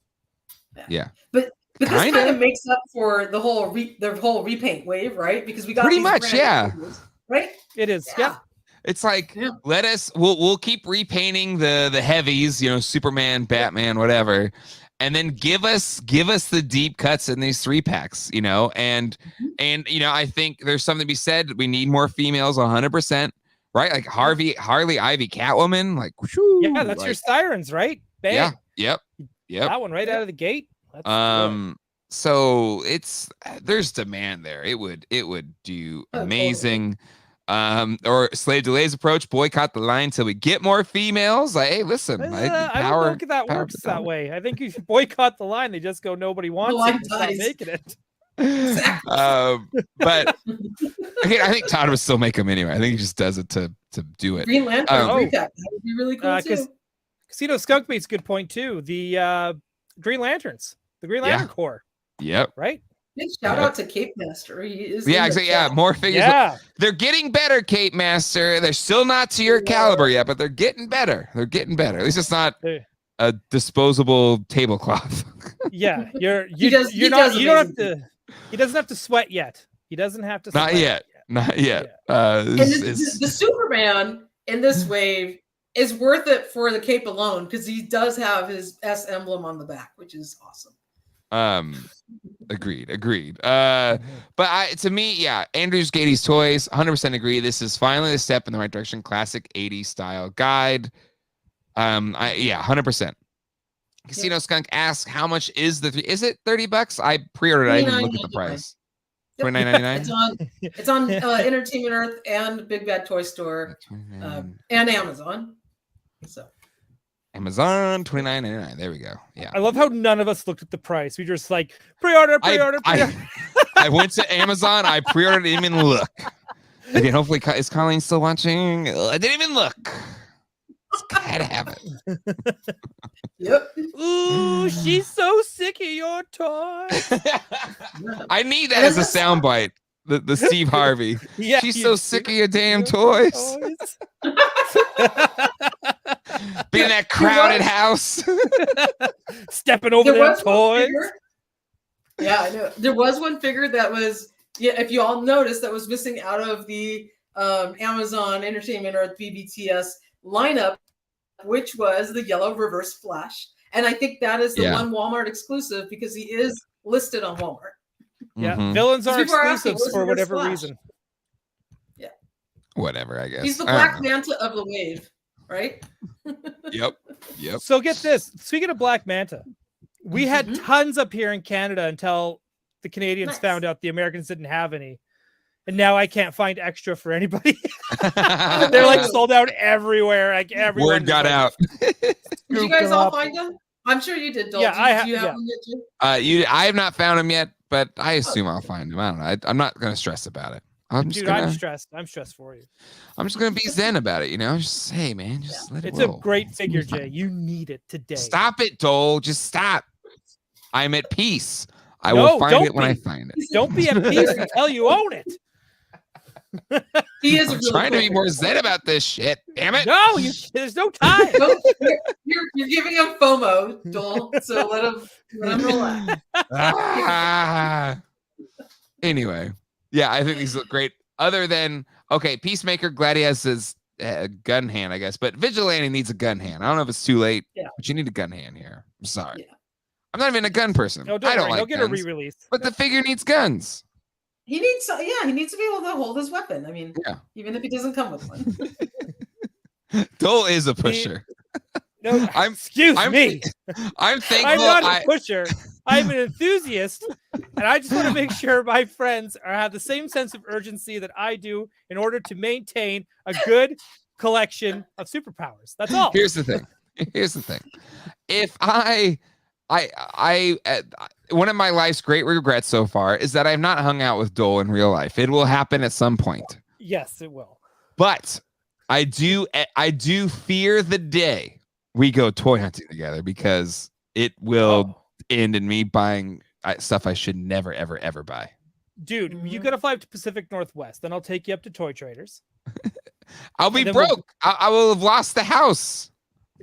Yeah. But this kind of makes up for the whole repaint wave, right? Because we got pretty much, figures, right? It is, It's like we'll keep repainting the heavies, Superman, Batman, whatever, and then give us the deep cuts in these 3-packs, and I think there's something to be said. We need more females, 100%, right? Like Harley, Ivy, Catwoman, like whoo, that's your Sirens, right? Bam. Yep. That one right out of the gate. So there's demand there. It would do amazing. Or Slave Delay's approach, boycott the line until we get more females. Like, hey, listen, I don't think that works that way. I think you should boycott the line. They just go, nobody wants it. Stop making it. But okay, I think Todd would still make them anyway. I think he just does it to do it. Green Lantern that would be really cool too. Casino Skunk makes a good point too. The Green Lanterns, the Green Lantern Corps. Yep. Right. Big shout out to Cape Master. He is exactly. Yeah, more figures. Yeah. They're getting better, Cape Master. They're still not to your caliber yet, but they're getting better. At least it's not a disposable tablecloth. Yeah, you don't have to. He doesn't have to sweat yet. He doesn't have to. Not yet. Yeah. And the Superman in this wave is worth it for the cape alone because he does have his S emblem on the back, which is awesome. Agreed. But to me, Andrew's Gatey's Toys, 100% agree. This is finally a step in the right direction. Classic 80s style guide. 100%. Casino Skunk asks, how much is is it $30? I pre-ordered. I didn't look at the price. $29.99. It's on Entertainment Earth and Big Bad Toy Store and Amazon. So Amazon $29.99. There we go. Yeah. I love how none of us looked at the price. We just like pre-order. I went to Amazon. I pre-ordered. Didn't even look. Again, hopefully, is Colleen still watching? I didn't even look. I had to have it. Yep. Ooh, she's so sick of your toys. I need that as a soundbite. The Steve Harvey. Yeah, she's so sick of your damn toys. Being in that crowded house. Stepping over their toys. Yeah, I know. There was one figure that was, if you all noticed, that was missing out of the Amazon Entertainment Earth BBTS lineup, which was the yellow Reverse Flash. And I think that is the one Walmart exclusive because he is listed on Walmart. Yeah, villains are exclusives for whatever reason. Yeah. Whatever, I guess. He's the Black Manta of the wave, right? Yep. So get this. Speaking of Black Manta, we had tons up here in Canada until the Canadians found out the Americans didn't have any. And now I can't find extra for anybody. They're like sold out everywhere. Like everyone. Word got out. Did you guys all find them? I'm sure you did, Dole. Yeah, I have. You have them yet too? I have not found them yet, but I assume I'll find them. I don't know. I'm not going to stress about it. I'm stressed. I'm stressed for you. I'm just going to be zen about it, you know? Just hey, man, just let it roll. It's a great figure, Jay. You need it today. Stop it, Dole. Just stop. I'm at peace. I will find it when I find it. Don't be at peace until you own it. He is trying to be more zen about this shit. Damn it! No, there's no time. You're giving him FOMO, Dole. So let him relax. Anyway, yeah, I think these look great. Other than Peacemaker, glad he has his gun hand, I guess, but Vigilante needs a gun hand. I don't know if it's too late, but you need a gun hand here. I'm sorry. Yeah. I'm not even a gun person. No, I don't like. He'll get a re-release. But the figure needs guns. He needs to be able to hold his weapon. I mean, even if he doesn't come with one. Dole is a pusher. No, excuse me. I'm thankful. I'm not a pusher. I'm an enthusiast, and I just want to make sure my friends have the same sense of urgency that I do in order to maintain a good collection of superpowers. That's all. Here's the thing. If one of my life's great regrets so far is that I've not hung out with Dole in real life. It will happen at some point. Yes, it will. But I do fear the day we go toy hunting together because it will end in me buying stuff I should never, ever, ever buy. Dude, you gotta fly up to Pacific Northwest. Then I'll take you up to Toy Traders. I'll be broke. I will have lost the house.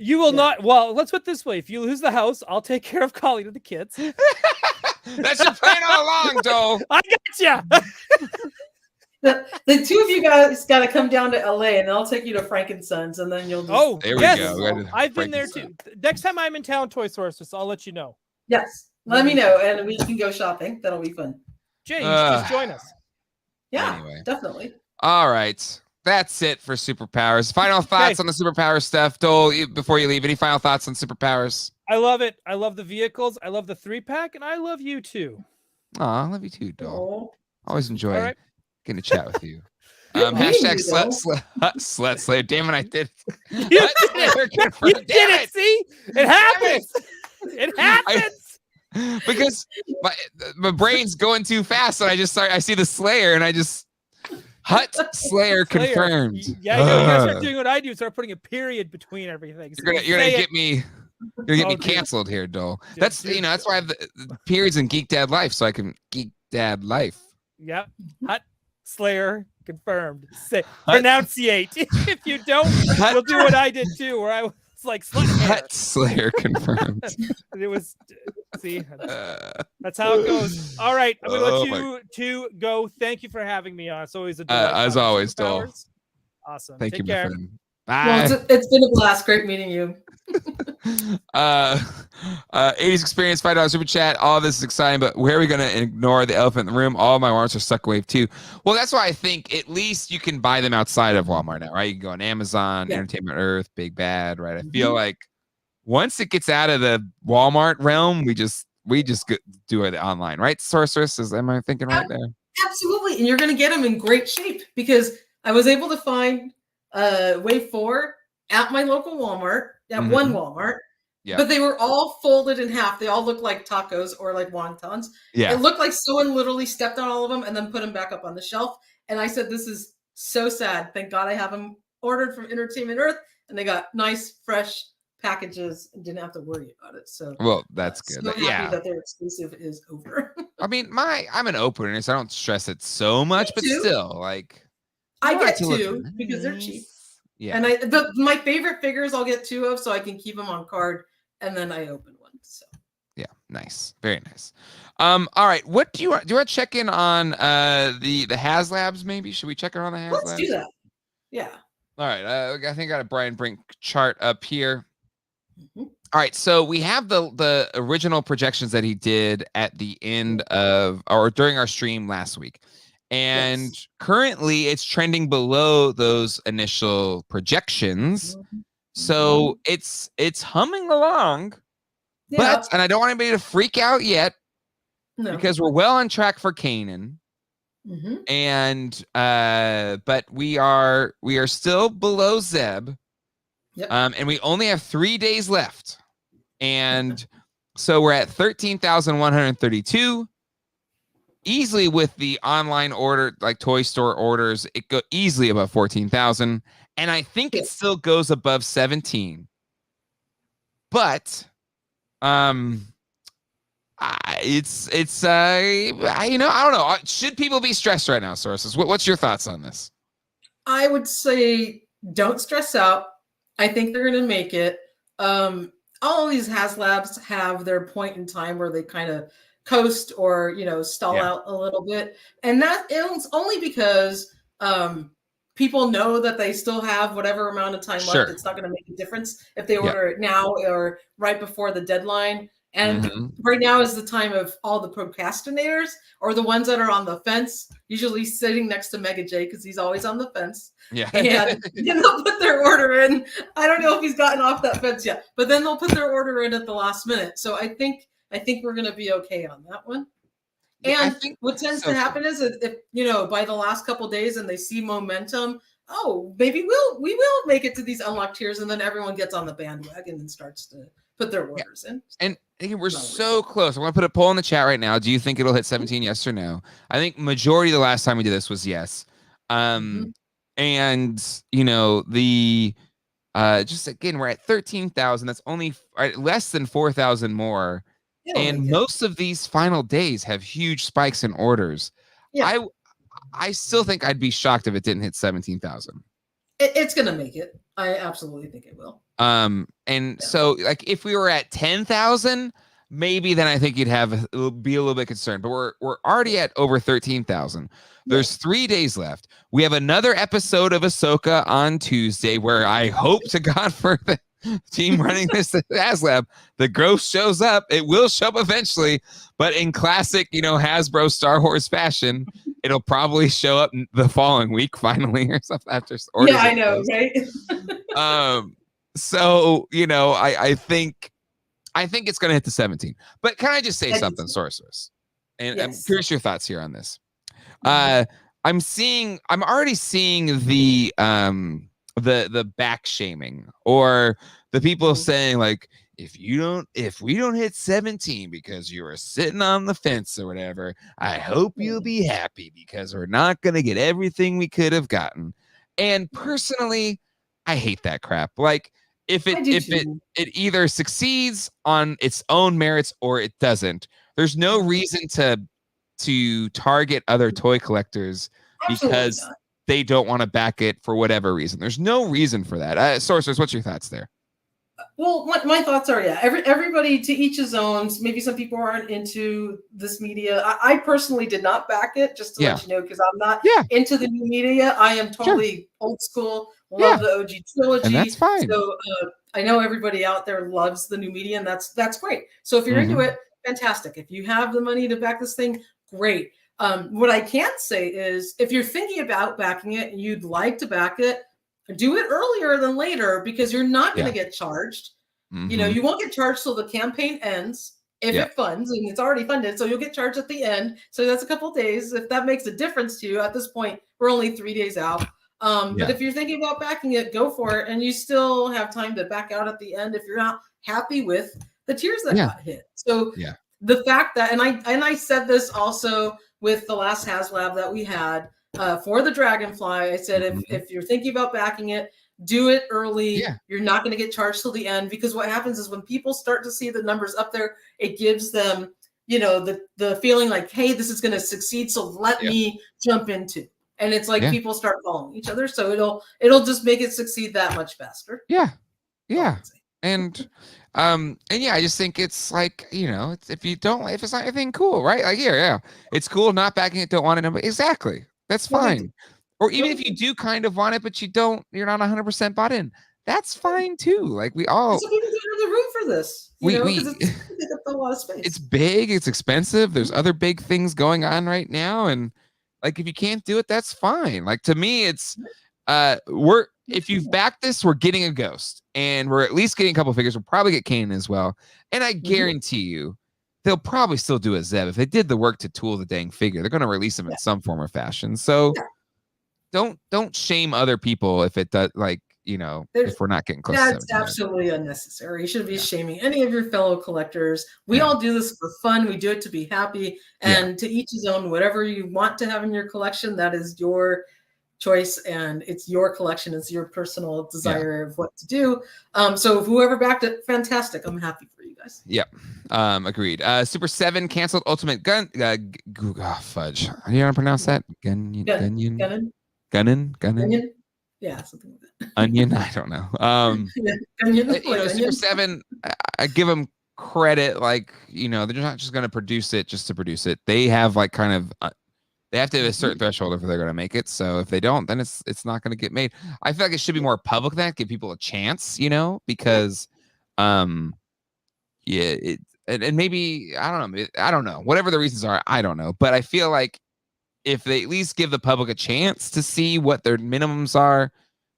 You will not. Well, let's put it this way. If you lose the house, I'll take care of Colleen and the kids. That's your plan all along, Dole. I got you. The two of you guys got to come down to LA, and I'll take you to Frankensons, and then you'll just... there we go. I've been there too. Next time I'm in town, Toy Sorceress, I'll let you know. Yes, let me know, and we can go shopping. That'll be fun. Jay, you should just join us. Yeah, anyway. Definitely. All right. That's it for superpowers. Final thoughts on the superpower stuff. Dole, before you leave, any final thoughts on superpowers? I love it. I love the vehicles. I love the 3-pack, and I love you too. Oh, I love you too, Dole. Always enjoy getting to chat with you. Hashtag slut slave. Damn it, I did. You did it. See? It happens. It happens. Because my brain's going too fast, and I see the Slayer, and I just... Hut Slayer confirmed. Yeah, you gotta start doing what I do. Start putting a period between everything. So you're gonna get me canceled here, Dole. That's that's why I have the periods in Geek Dad Life, so I can Geek Dad Life. Yep. Hut Slayer confirmed. Pronunciate. If you don't, you'll do what I did too, where I was like Hut Slayer confirmed. It was that's how it goes. All right, I'm gonna let you two go. Thank you for having me on. It's always a delight. As always, Dole. Awesome. Thank you, care. my friend. Bye. Well, it's been a blast. Great meeting you. 80s experience, $5 super chat. All of this is exciting, but where are we going to ignore the elephant in the room? All of my Walmarts are stuck wave too. Well, that's why I think at least you can buy them outside of Walmart now, right? You can go on Amazon, Entertainment Earth, Big Bad, right? I feel like once it gets out of the Walmart realm, we just do it online, right? Sorceress, am I thinking right there? Absolutely, and you're going to get them in great shape because I was able to find Wave 4 at my local Walmart, at one Walmart. Yeah. But they were all folded in half. They all looked like tacos or like wontons. Yeah. It looked like someone literally stepped on all of them and then put them back up on the shelf. And I said, this is so sad. Thank God I have them ordered from Entertainment Earth. And they got nice, fresh packages and didn't have to worry about it. So, well, that's good. So happy that their exclusive is over. I mean, I'm an opener, so I don't stress it so much, but still, like, I get 2 because they're cheap. Yeah. And my favorite figures I'll get 2 of so I can keep them on card. And then I open one. So yeah, nice, very nice. All right, what do you want to check in on? The HasLabs, maybe? Should we check in on the HasLabs? Let's do that. Yeah. All right, I think I got a Brian Brink chart up here. All right, so we have the original projections that he did at the end of or during our stream last week, and currently it's trending below those initial projections. So it's humming along, but and I don't want anybody to freak out yet because we're well on track for Kanan. And but we are still below Zeb. And we only have 3 days left. And so we're at 13,132. Easily with the online order, like toy store orders, it go easily above 14,000. And I think it still goes above 17. But it's I don't know. Should people be stressed right now, Sources? What's your thoughts on this? I would say don't stress out. I think they're going to make it. All of these HasLabs have their point in time where they kind of coast or stall out a little bit, and that is only because people know that they still have whatever amount of time left. It's not going to make a difference if they order it now or right before the deadline. And right now is the time of all the procrastinators or the ones that are on the fence, usually sitting next to Mega J because he's always on the fence. Yeah. And they'll put their order in. I don't know if he's gotten off that fence yet, but then they'll put their order in at the last minute. So I think we're going to be okay on that one. And what tends to happen is if by the last couple of days and they see momentum, maybe we will make it to these unlocked tiers, and then everyone gets on the bandwagon and starts to put their orders in. And we're so close. I want to put a poll in the chat right now. Do you think it'll hit 17? Yes or no? I think majority of the last time we did this was yes. And the just again, we're at 13,000. That's only less than 4,000 more. And most of these final days have huge spikes in orders. Yeah. I still think I'd be shocked if it didn't hit 17,000. It's going to make it. I absolutely think it will. So like if we were at 10,000, maybe then I think you'd be a little bit concerned, but we're already at over 13,000. There's 3 days left. We have another episode of Ahsoka on Tuesday where I hope to God for the team running this HasLab, the growth shows up. It will show up eventually, but in classic, Hasbro Star Wars fashion, it'll probably show up the following week finally or something after orders. Yeah, I know, right? So, I think it's going to hit the 17. But can I just say something, Sorceress? And I'm curious your thoughts here on this. I'm already seeing the back shaming or the people saying like, if we don't hit 17 because you were sitting on the fence or whatever, I hope you'll be happy because we're not going to get everything we could have gotten. And personally, I hate that crap. Like if it either succeeds on its own merits or it doesn't, there's no reason to target other toy collectors because they don't want to back it for whatever reason. There's no reason for that. Sorceress, what's your thoughts there? Well, my thoughts are, everybody to each his own. Maybe some people aren't into this media. I personally did not back it, just to let you know, because I'm not into the new media. I am totally old school, love the OG trilogy. And that's fine. So I know everybody out there loves the new media, and that's great. So if you're into it, fantastic. If you have the money to back this thing, great. What I can't say is if you're thinking about backing it and you'd like to back it, do it earlier than later because you're not going to get charged. You know, you won't get charged till the campaign ends if it funds, and it's already funded, so you'll get charged at the end. So that's a couple of days. If that makes a difference to you, at this point, we're only 3 days out. But if you're thinking about backing it, go for it, and you still have time to back out at the end if you're not happy with the tiers that got hit. So the fact that, and I said this also with the last HasLab that we had for the Dragonfly, I said if you're thinking about backing it, do it early. You're not going to get charged till the end, because what happens is when people start to see the numbers up there, it gives them, you know, the feeling like, hey, this is going to succeed, so let me jump into. And it's like people start following each other, so it'll just make it succeed that much faster. And yeah, I just think it's like, you know, if it's not anything cool, right? Like it's cool not backing it, don't want it, exactly. That's fine. Or even if you do kind of want it, but you're not 100% bought in, that's fine too. Like we all. So people get the room for this. It's a lot of space. It's big. It's expensive. There's other big things going on right now, and like if you can't do it, that's fine. Like to me, it's if you've backed this, we're getting a Ghost, and we're at least getting a couple figures. We'll probably get Kanan as well, and I guarantee you, they'll probably still do a Zeb. If they did the work to tool the dang figure, they're going to release him in some form or fashion. So. Don't shame other people if it does, like, you know, if we're not getting close. That's absolutely unnecessary. You shouldn't be shaming any of your fellow collectors. We all do this for fun. We do it to be happy, and to each his own. Whatever you want to have in your collection, that is your choice, and it's your collection. It's your personal desire of what to do. So whoever backed it, fantastic. I'm happy for you guys. Agreed. Super7 canceled Ultimate Gun. Fudge. How do you want to pronounce that? Gunnin? Yeah, something like that. Onion? I don't know. Super7, I give them credit. Like, you know, they're not just going to produce it just to produce it. They have like kind of, they have to have a certain threshold if they're going to make it. So if they don't, then it's not going to get made. I feel like it should be more public than that, give people a chance, you know, because, and maybe, I don't know. Whatever the reasons are, I don't know. But I feel like, if they at least give the public a chance to see what their minimums are,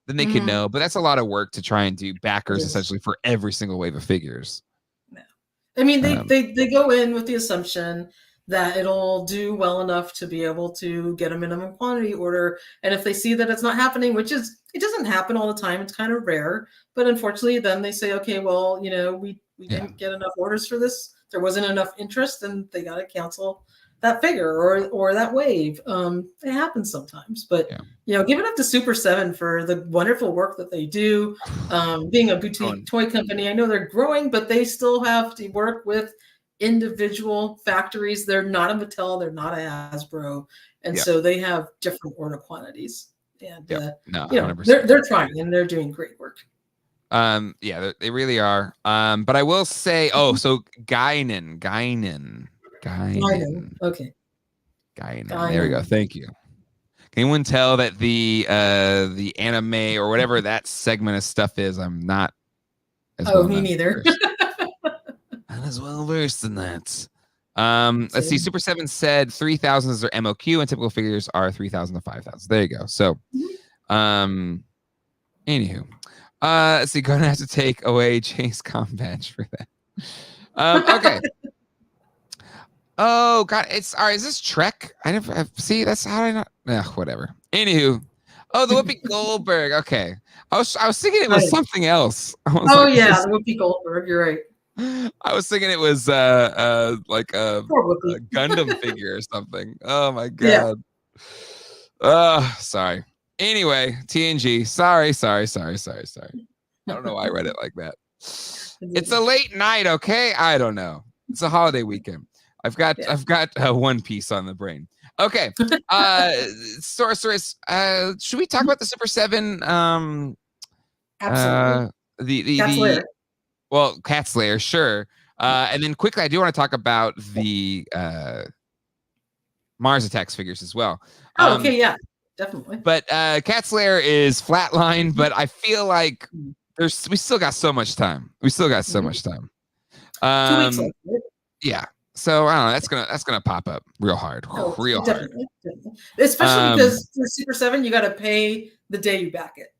then they can know. But that's a lot of work to try and do backers essentially for every single wave of figures. No. I mean, they go in with the assumption that it'll do well enough to be able to get a minimum quantity order. And if they see that it's not happening, it doesn't happen all the time. It's kind of rare. But unfortunately, then they say, okay, well, you know, we didn't get enough orders for this. There wasn't enough interest, and they got to cancel that figure or that wave. It happens sometimes, but you know, give it up to Super7 for the wonderful work that they do. Being a boutique toy company, I know they're growing, but they still have to work with individual factories. They're not a Mattel, they're not a Hasbro, and so they have different order quantities. And you know, they're trying, and they're doing great work. They really are. But I will say, so Guinan. Okay. Guinan. There we go. Thank you. Can anyone tell that the anime or whatever that segment of stuff is? I'm not. Me neither. Not as well versed in that. Let's see. Super7 said 3,000 is their MOQ, and typical figures are 3,000 to 5,000. There you go. So, anywho, let's see. Gonna have to take away Chase Combat for that. Okay. Oh God, it's all right. Is this Trek? I never see. That's how I not. Whatever. Anywho, the Whoopi Goldberg. Okay, I was thinking it was something else. The Whoopi Goldberg. You're right. I was thinking it was like a Gundam figure or something. Oh my God. Sorry. Anyway, TNG. Sorry. I don't know why I read it like that. It's a late night. Okay, I don't know. It's a holiday weekend. I've got One Piece on the brain. Okay. Sorceress. Should we talk about the Super7? Absolutely. Cat Slayer, sure. And then quickly, I do want to talk about the Mars Attacks figures as well. Okay, yeah, definitely. But Cat Slayer is flatline, but I feel like we still got so much time. 2 weeks left. Yeah. So I don't know. That's gonna pop up real hard, definitely. Especially because for Super7, you got to pay the day you back it.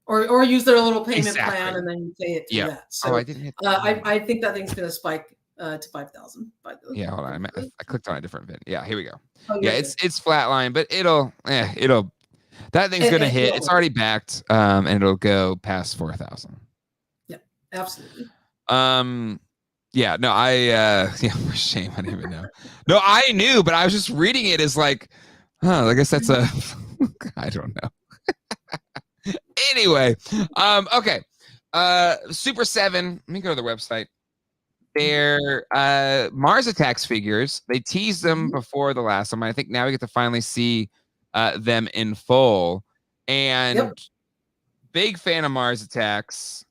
or use their little payment plan and then you pay it through that. So I didn't hit that. I think that thing's going to spike to 5,000. Yeah, hold on. I clicked on a different vid. Yeah, here we go. Oh, yeah, it's flatline, but it'll that thing's going to hit. It's already backed, and it'll go past 4,000. Yeah, absolutely. Yeah, no, for shame. I didn't even know. No, I knew, but I was just reading it as like, I guess that's a, I don't know. Anyway, okay. Super7, let me go to the website. They're Mars Attacks figures. They teased them before the last one. I think now we get to finally see them in full. And big fan of Mars Attacks,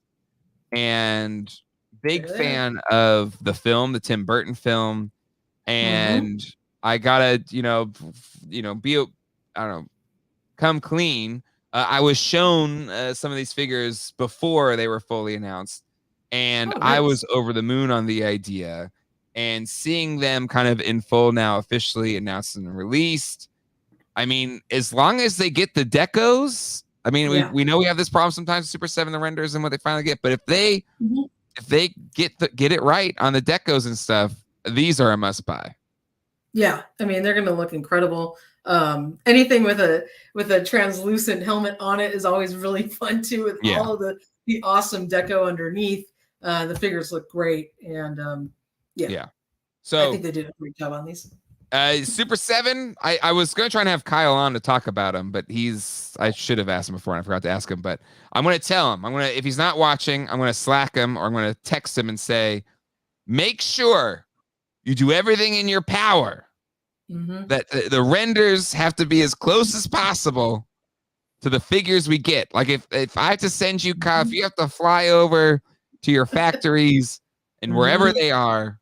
and big fan of the film, the Tim Burton film. And I gotta, be, I don't know, come clean. I was shown some of these figures before they were fully announced, and I was over the moon on the idea. And seeing them kind of in full now, officially announced and released. I mean, as long as they get the decos, I mean, we know we have this problem sometimes with Super7, the renders and what they finally get. But if they get it right on the decos and stuff, these are a must buy. Yeah, I mean, they're going to look incredible. Anything with a translucent helmet on it is always really fun too, with all of the awesome deco underneath. The figures look great, and so I think they did a great job on these. Super7, I was going to try and have Kyle on to talk about him, but I should have asked him before and I forgot to ask him, but I'm going to tell him, if he's not watching, I'm going to Slack him, or I'm going to text him and say, make sure you do everything in your power that the renders have to be as close as possible to the figures we get. Like if I have to send you, Kyle, if you have to fly over to your factories and wherever they are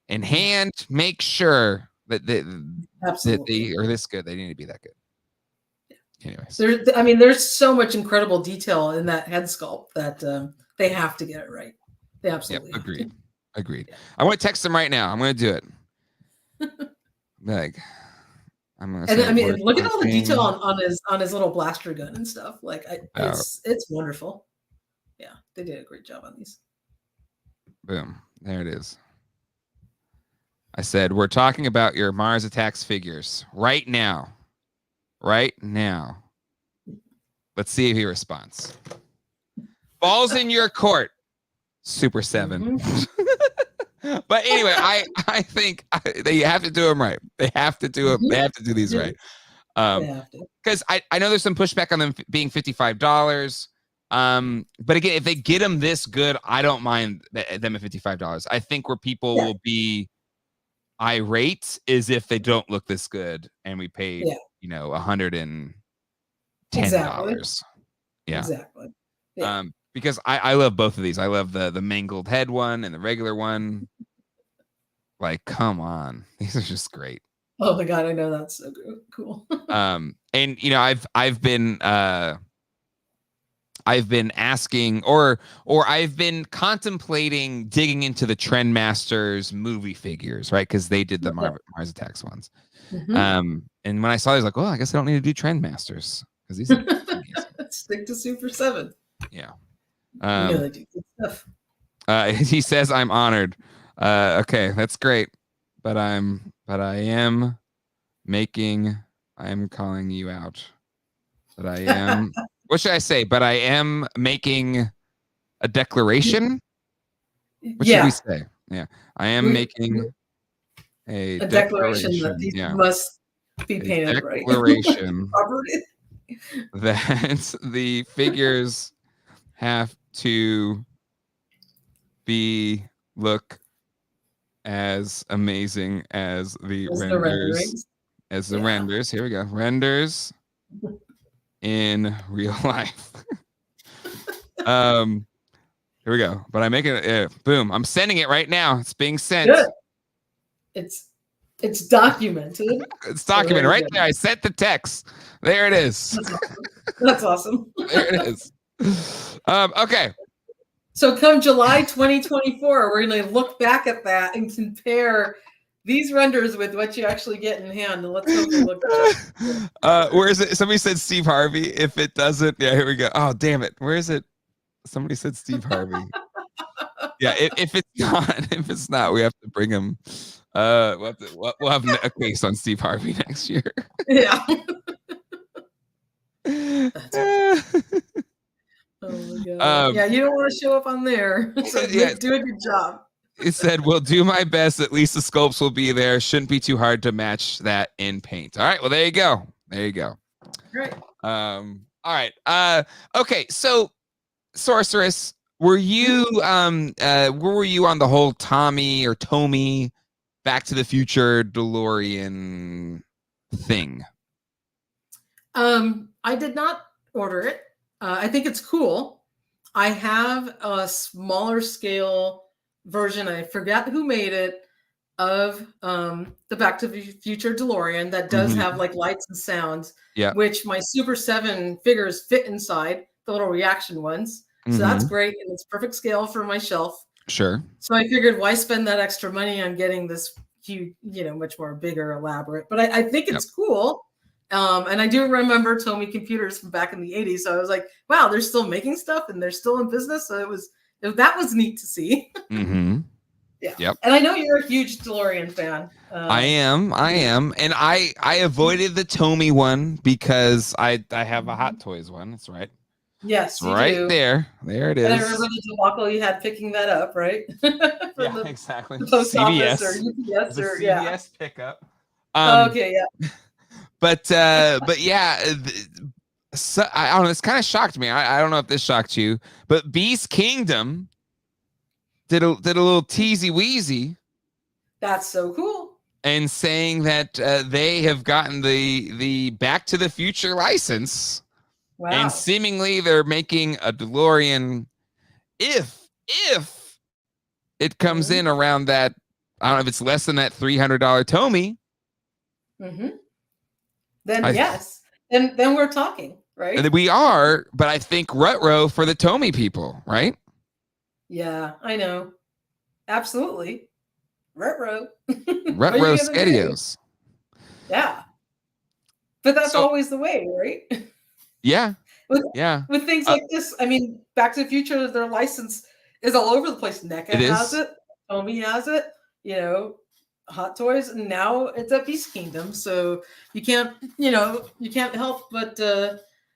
and make sure that they are this good. They need to be that good. Anyways, there's so much incredible detail in that head sculpt that they have to get it right. They absolutely agreed. Yeah. I want to text him right now. I'm going to do it. Like, I'm gonna. And look at all the detail on his little blaster gun and stuff. Like, it's wonderful. Yeah, they did a great job on these. Boom! There it is. I said, we're talking about your Mars Attacks figures right now. Right now. Let's see if he responds. Balls in your court, Super7. But anyway, I think they have to do them right. They have to do them. They have to do these right. Because I know there's some pushback on them being $55. But again, if they get them this good, I don't mind them at $55. I think where people will be irate is if they don't look this good and we paid $110. Yeah, exactly. Yeah. Because I love both of these. I love the mangled head one and the regular one. Like, come on, these are just great. Oh my god, I know, that's so cool. And I've been asking, or I've been contemplating digging into the Trendmasters movie figures, right? Because they did the Mars Attacks ones. And when I saw these, like, I guess I don't need to do Trendmasters because these stick to Super7. Yeah. They do good stuff. He says, I'm honored. Okay, that's great. But I am calling you out. But I am what should I say? But I am making a declaration. What should we say? Yeah. I am making a declaration that these must be painted right. Declaration that the figures have to look as amazing as the renders. As the renders. Here we go. Renders in real life. Here we go. But I'm making it. Boom! I'm sending it right now. It's being sent. Good. It's documented. It's documented right there. I sent the text. There it is. That's awesome. There it is. Okay. So come July 2024, we're going to look back at that and compare these renders with what you actually get in hand, and let's hope they look where is it? Somebody said Steve Harvey. If it doesn't, yeah, here we go. Oh, damn it. Where is it? Somebody said Steve Harvey. Yeah, if it's not, we have to bring him. We'll have a case on Steve Harvey next year. Yeah. Oh my god. Yeah, you don't want to show up on there. So yeah, do a good job. It said, "We'll do my best. At least the sculpts will be there. Shouldn't be too hard to match that in paint." All right. Well, there you go. There you go. Great. All right. Okay. So, Sorceress, were you where were you on the whole Tommy Back to the Future DeLorean thing? I did not order it. I think it's cool. I have a smaller scale version. I forgot who made it of the Back to the Future DeLorean that does have like lights and sounds. Yeah. Which my Super7 figures fit inside, the little reaction ones. So that's great, and it's perfect scale for my shelf. Sure. So I figured, why spend that extra money on getting this huge, much more bigger, elaborate? But I think it's cool. And I do remember Tomy computers from back in the 80s. So I was like, wow, they're still making stuff and they're still in business. So that was neat to see. Yeah. Yep. And I know you're a huge DeLorean fan. I am. And I avoided the Tomy one because I have a Hot Toys one. That's right. Yes, you right do. There it is. And I remember the debacle you had picking that up, right? Yeah, exactly. The post CVS office or UPS or CVS pickup. Okay, yeah. But yeah, so, I don't know. It's kind of shocked me. I don't know if this shocked you, but Beast Kingdom did a little teasy weasy. That's so cool. And saying that they have gotten the Back to the Future license. Wow. And seemingly they're making a DeLorean if it comes in around that, I don't know if it's less than that $300 Tomy. Then yes. Then we're talking, right? And we are, but I think Rutro for the Tomy people, right? Yeah, I know. Absolutely. Rutro Skedios. Yeah. But that's always the way, right? Yeah. With things like this, I mean, Back to the Future, their license is all over the place. NECA has it, Tomy has it, Hot Toys, and now it's at Beast Kingdom. So you can't help but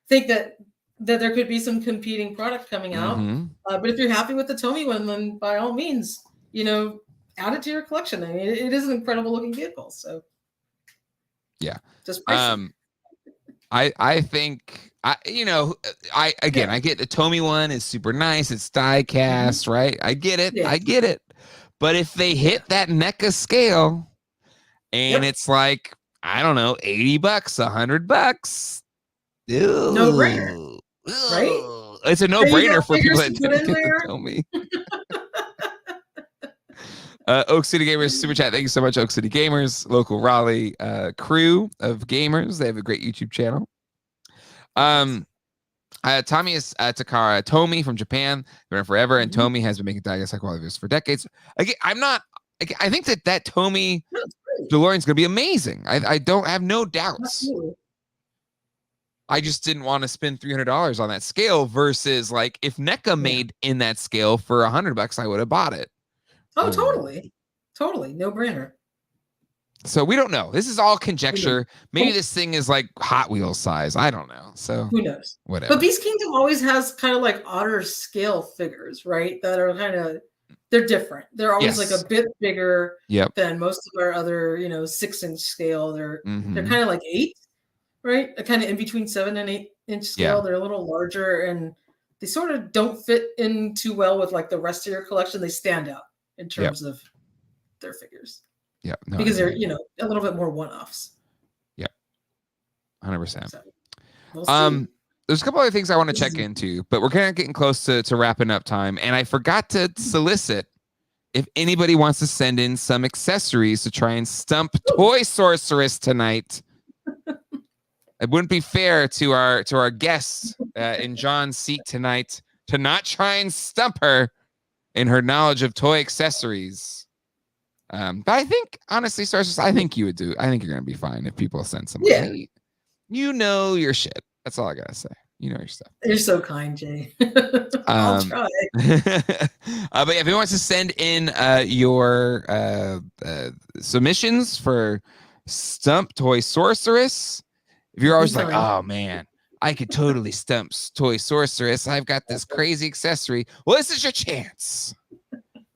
think that there could be some competing product coming out. But if you're happy with the Tomy one, then by all means, add it to your collection. I mean, it is an incredible looking vehicle. So yeah, just pricey. I think I get the Tomy one is super nice. It's die cast, right? I get it. I get it. But if they hit that NECA scale and it's like, I don't know, $80, $100, no brainer, right? It's a no brainer for people that didn't tell me. Oak City Gamers super chat. Thank you so much, Oak City Gamers, local Raleigh crew of gamers. They have a great YouTube channel. Tommy is Takara Tomy from Japan. They're in forever, and Tomy has been making diecast high quality videos for decades. Again, I think that Tomy DeLorean's gonna be amazing. I don't have no doubts. Absolutely. I just didn't want to spend $300 on that scale versus like if NECA made in that scale for $100, I would have bought it. Oh, totally, no brainer. So we don't know. This is all conjecture. Maybe this thing is like Hot Wheels size. I don't know. So who knows? Whatever. But Beast Kingdom always has kind of like otter scale figures, right? That are they're different. They're always like a bit bigger than most of our other, 6-inch scale. They're kind of like 8, right? Kind of in between 7 and 8-inch scale. Yeah. They're a little larger and they sort of don't fit in too well with like the rest of your collection. They stand out in terms of their figures. Yeah, because they're a little bit more one-offs. Yeah, 100%. So there's a couple other things I want to check into, but we're kind of getting close to wrapping up time, and I forgot to solicit if anybody wants to send in some accessories to try and stump Toy Sorceress tonight. It wouldn't be fair to our guests in John's seat tonight to not try and stump her in her knowledge of toy accessories. But I think honestly, Sorceress, I think you would do. I think you're gonna be fine if people send some. Yeah. You know your shit. That's all I gotta say. You know your stuff. You're so kind, Jay. I'll try. But yeah, if anyone wants to send in your submissions for Stump Toy Sorceress, if you're always like, oh man, I could totally stump Toy Sorceress, I've got this crazy accessory. Well, this is your chance.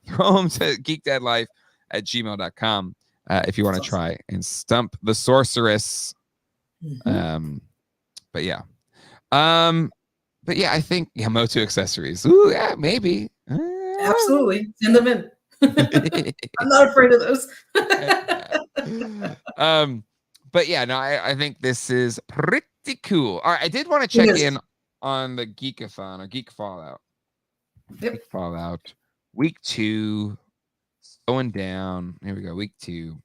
Throw them to geekdeadlife@gmail.com if you want to try and stump the sorceress. But yeah. But yeah, I think Motu accessories. Ooh, yeah, maybe. Absolutely. Send them in. I'm not afraid of those. But yeah, no, I think this is pretty cool. All right, I did want to check in on the Geekathon or Geek Fallout. Yep. Geek Fallout. Week 2. Going down. Here we go. Week 2.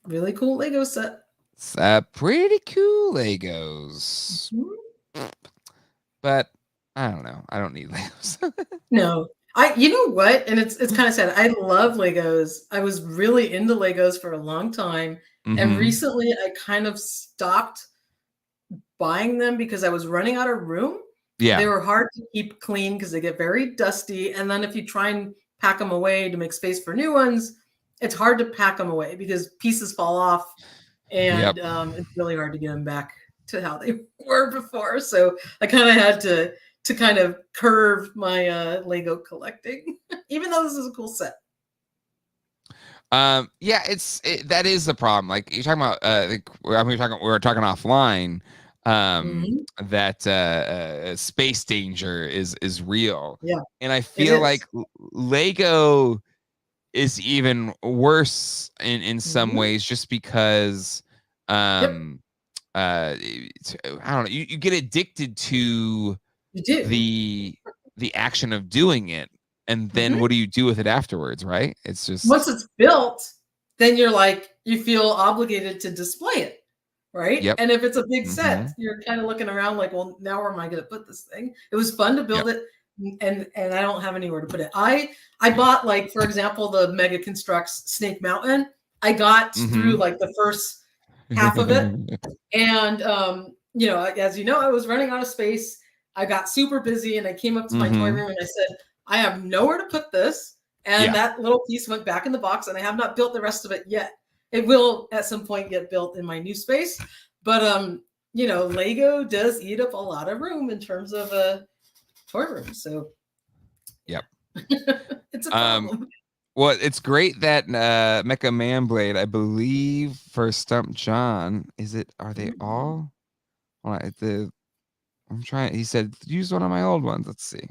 Really cool Lego set. It's pretty cool Legos. But I don't know. I don't need Legos. No. You know what? And it's kind of sad. I love Legos. I was really into Legos for a long time. And recently I kind of stopped buying them because I was running out of room. Yeah. They were hard to keep clean because they get very dusty. And then if you try and pack them away to make space for new ones, it's hard to pack them away because pieces fall off. And it's really hard to get them back to how they were before. So I kind of had to kind of curve my Lego collecting, even though this is a cool set. Yeah, that is the problem. Like you're talking about, we were talking offline. That space danger is real. Yeah, and I feel like Lego is even worse in some ways, just because I don't know. You get addicted to the action of doing it, and then what do you do with it afterwards, right? It's just once it's built, then you're like you feel obligated to display it, right? And if it's a big set, you're kind of looking around like, well, now where am I going to put this thing? It was fun to build it, and I don't have anywhere to put it. I bought, like, for example, the Mega Constructs Snake Mountain. I got through like the first half of it, and you know, as you know, I was running out of space. I got super busy, and I came up to my toy room and I said, I have nowhere to put this, and that little piece went back in the box, and I have not built the rest of it yet. It will at some point get built in my new space, but you know, Lego does eat up a lot of room in terms of a toy room. So it's a problem. Well, it's great that Mecha Man Blade, I believe, for Stump John, are they all? Well, I'm trying. He said use one of my old ones. Let's see.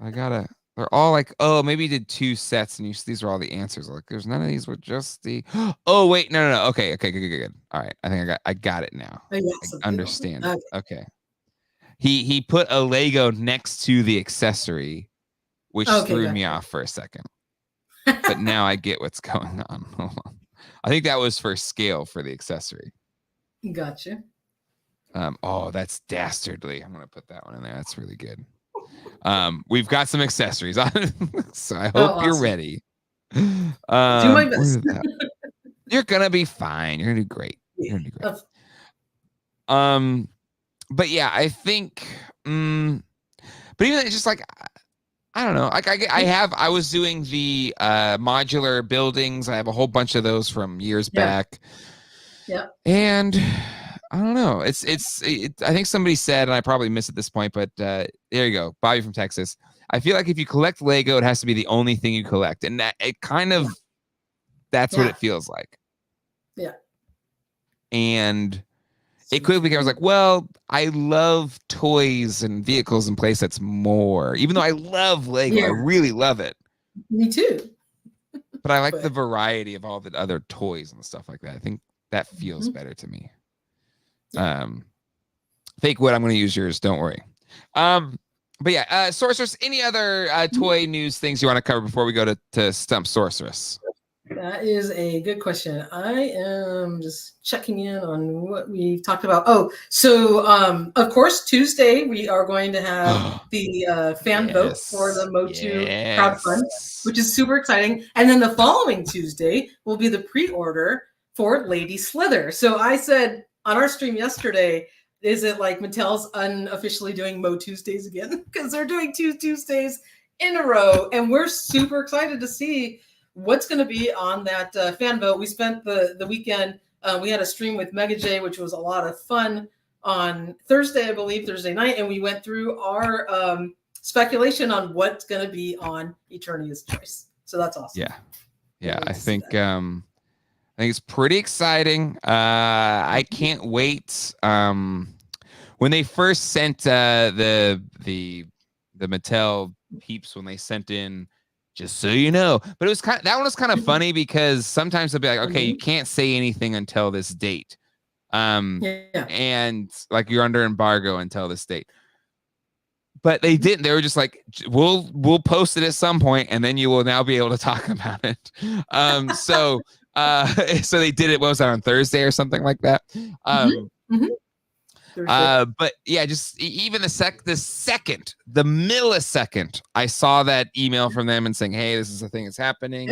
They're all like, oh, maybe he did 2 sets, and these are all the answers. Like, there's none of these with just the. Oh wait, no. Okay, good. All right, I think I got it now. I understand. Okay. He put a Lego next to the accessory, which threw me off for a second. But now I get what's going on. Hold on. I think that was for scale for the accessory. Gotcha. Oh, that's dastardly. I'm gonna put that one in there. That's really good. We've got some accessories on, so I hope you're ready. Do my best. You're gonna be fine. You're gonna do great. You're gonna do great. But yeah, I think. But even it's just like, I don't know. Like I was doing the modular buildings. I have a whole bunch of those from years back. Yeah. And I don't know. I think somebody said, and I probably missed at this point, but there you go. Bobby from Texas. I feel like if you collect Lego, it has to be the only thing you collect. And that it kind of, that's what it feels like. Yeah. And it quickly became, I was like, well, I love toys and vehicles and playsets more. Even though I love Lego, I really love it. Me too. But I like the variety of all the other toys and stuff like that. I think that feels better to me. Fake Wood, I'm going to use yours. Don't worry. But yeah, Sorceress, any other toy news things you want to cover before we go to Stump Sorceress? That is a good question. I am just checking in on what we talked about. Oh, so of course, Tuesday we are going to have the fan vote for the Motu crowdfund, which is super exciting. And then the following Tuesday will be the pre-order for Lady Slither. So I said on our stream yesterday, is it like Mattel's unofficially doing Mo Tuesdays again? Because they're doing 2 Tuesdays in a row, and we're super excited to see what's going to be on that fan vote. We spent the weekend, we had a stream with Mega J, which was a lot of fun on Thursday, I believe, Thursday night, and we went through our speculation on what's going to be on Eternia's Choice. So that's awesome. Yeah, I think it's pretty exciting. I can't wait. When they first sent the Mattel peeps, when they sent in, just so you know, but it was that one was kind of funny because sometimes they'll be like, okay, you can't say anything until this date, and like you're under embargo until this date. But they didn't. They were just like, we'll post it at some point, and then you will now be able to talk about it. So they did it. What was that, on Thursday or something like that? But yeah, just even the millisecond I saw that email from them and saying, hey, this is the thing that's happening.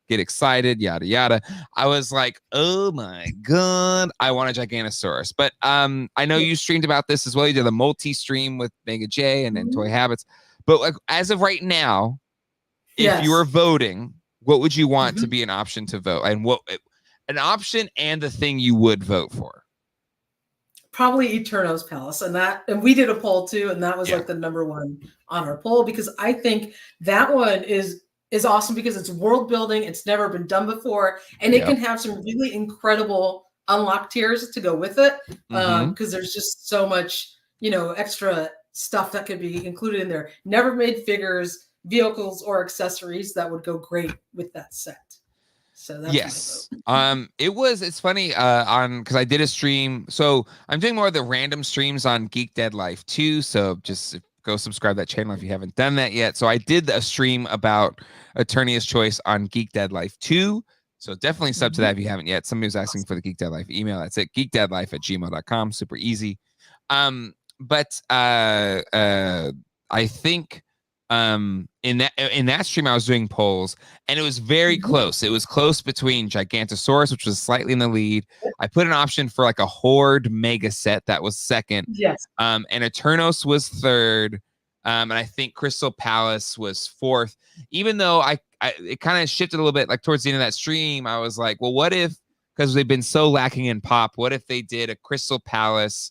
Get excited, yada yada. I was like, oh my god, I want a Giganosaurus. But I know you streamed about this as well. You did a multi-stream with Mega J and then Toy Habits. But like, as of right now, if you were voting, what would you want to be an option to vote, and what an option and the thing you would vote for? Probably Eterno's Palace, and we did a poll too, and that was like the number one on our poll, because I think that one is awesome because it's world building. It's never been done before, and it can have some really incredible unlocked tiers to go with it, because there's just so much, extra stuff that could be included in there. Never made figures, vehicles, or accessories that would go great with that set. So that's it's funny because I did a stream. So I'm doing more of the random streams on Geek Dead Life too. So just go subscribe to that channel if you haven't done that yet. So I did a stream about Eternia's Choice on Geek Dead Life 2. So definitely sub to that if you haven't yet. Somebody was asking for the Geek Dead Life email. That's it. geekdeadlife@gmail.com. Super easy. But I think in that stream I was doing polls, and it was very close. It was close between Gigantosaurus, which was slightly in the lead. I put an option for like a Horde mega set that was second. And Eternos was third. And I think Crystal Palace was fourth. Even though it kind of shifted a little bit, like towards the end of that stream, I was like, well, what if, because they've been so lacking in pop, what if they did a Crystal Palace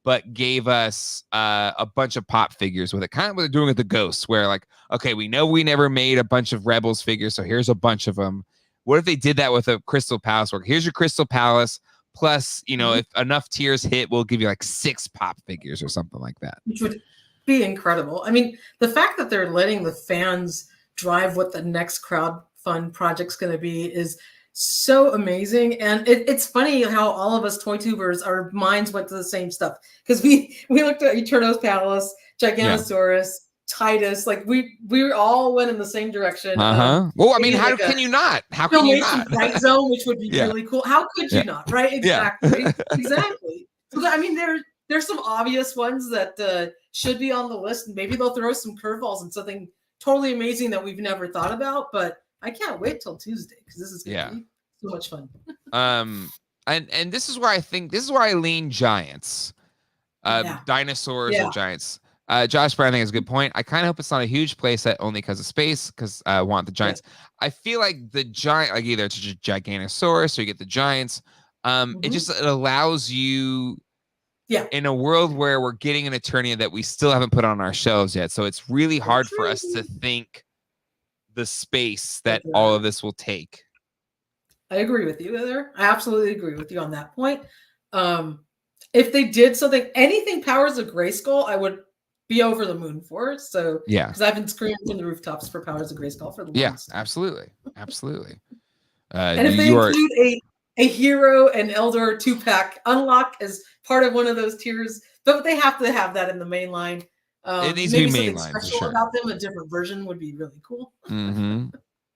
but gave us a bunch of pop figures with it, kind of what they're doing with the Ghosts, where like, okay, we know we never made a bunch of Rebels figures, so here's a bunch of them. What if they did that with a Crystal Palace? Where here's your Crystal Palace, plus, if enough tiers hit, we'll give you like 6 pop figures or something like that. Which would be incredible. I mean, the fact that they're letting the fans drive what the next crowdfund project's going to be is so amazing. And it's funny how all of us toy tubers, our minds went to the same stuff, because we looked at Eterno's Palace, Giganosaurus, Titus, like we all went in the same direction. Well, I mean, how can you not? How can you not? Fright Zone, which would be really cool. How could you not? Right? Exactly. Exactly. So I mean, there's some obvious ones that should be on the list. Maybe they'll throw some curveballs and something totally amazing that we've never thought about, but I can't wait till Tuesday, because this is going to be so much fun. And this is where I lean Giants, dinosaurs or Giants. Josh Brown, I think, is a good point. I kind of hope it's not a huge playset only because of space, because I want the Giants. I feel like the Giant, like either it's a Giganosaurus or you get the Giants. It allows you, in a world where we're getting an Eternia that we still haven't put on our shelves yet. So it's really hard for us to think the space that all of this will take. I agree with you there. I absolutely agree with you on that point. If they did something, anything Powers of Grayskull, I would be over the moon for. So because I've been screaming from the rooftops for Powers of Grayskull for the longest time. Absolutely. And if they include a hero and Eldor 2-pack unlock as part of one of those tiers, but they have to have that in the main line. It needs to be mainline for sure. About them, a different version would be really cool.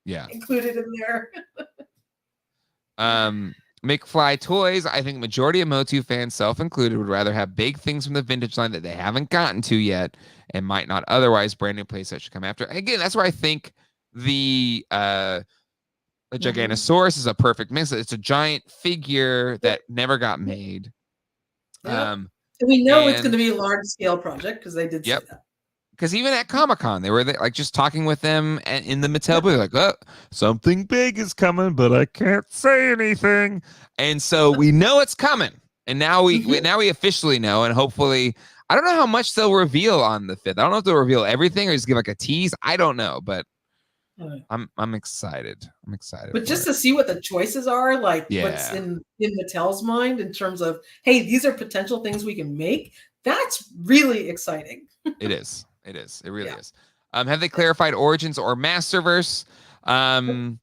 Yeah, included in there. McFly Toys, I think majority of Motu fans, self-included, would rather have big things from the vintage line that they haven't gotten to yet and might not otherwise. Brand new playsets should come after. Again, that's where I think the Giganosaurus is a perfect mix. It's a giant figure that never got made. And we know it's going to be a large-scale project because they did say that. Because even at Comic-Con, they were like just talking with them in the Mattel booth, like, oh, something big is coming, but I can't say anything. And so we know it's coming. And now we officially know, and hopefully, I don't know how much they'll reveal on the 5th. I don't know if they'll reveal everything or just give like a tease. I don't know, but I'm excited. I'm excited. But just to see what the choices are, like what's in Mattel's mind in terms of, hey, these are potential things we can make. That's really exciting. It is. It is. It really is. Have they clarified Origins or Masterverse? No.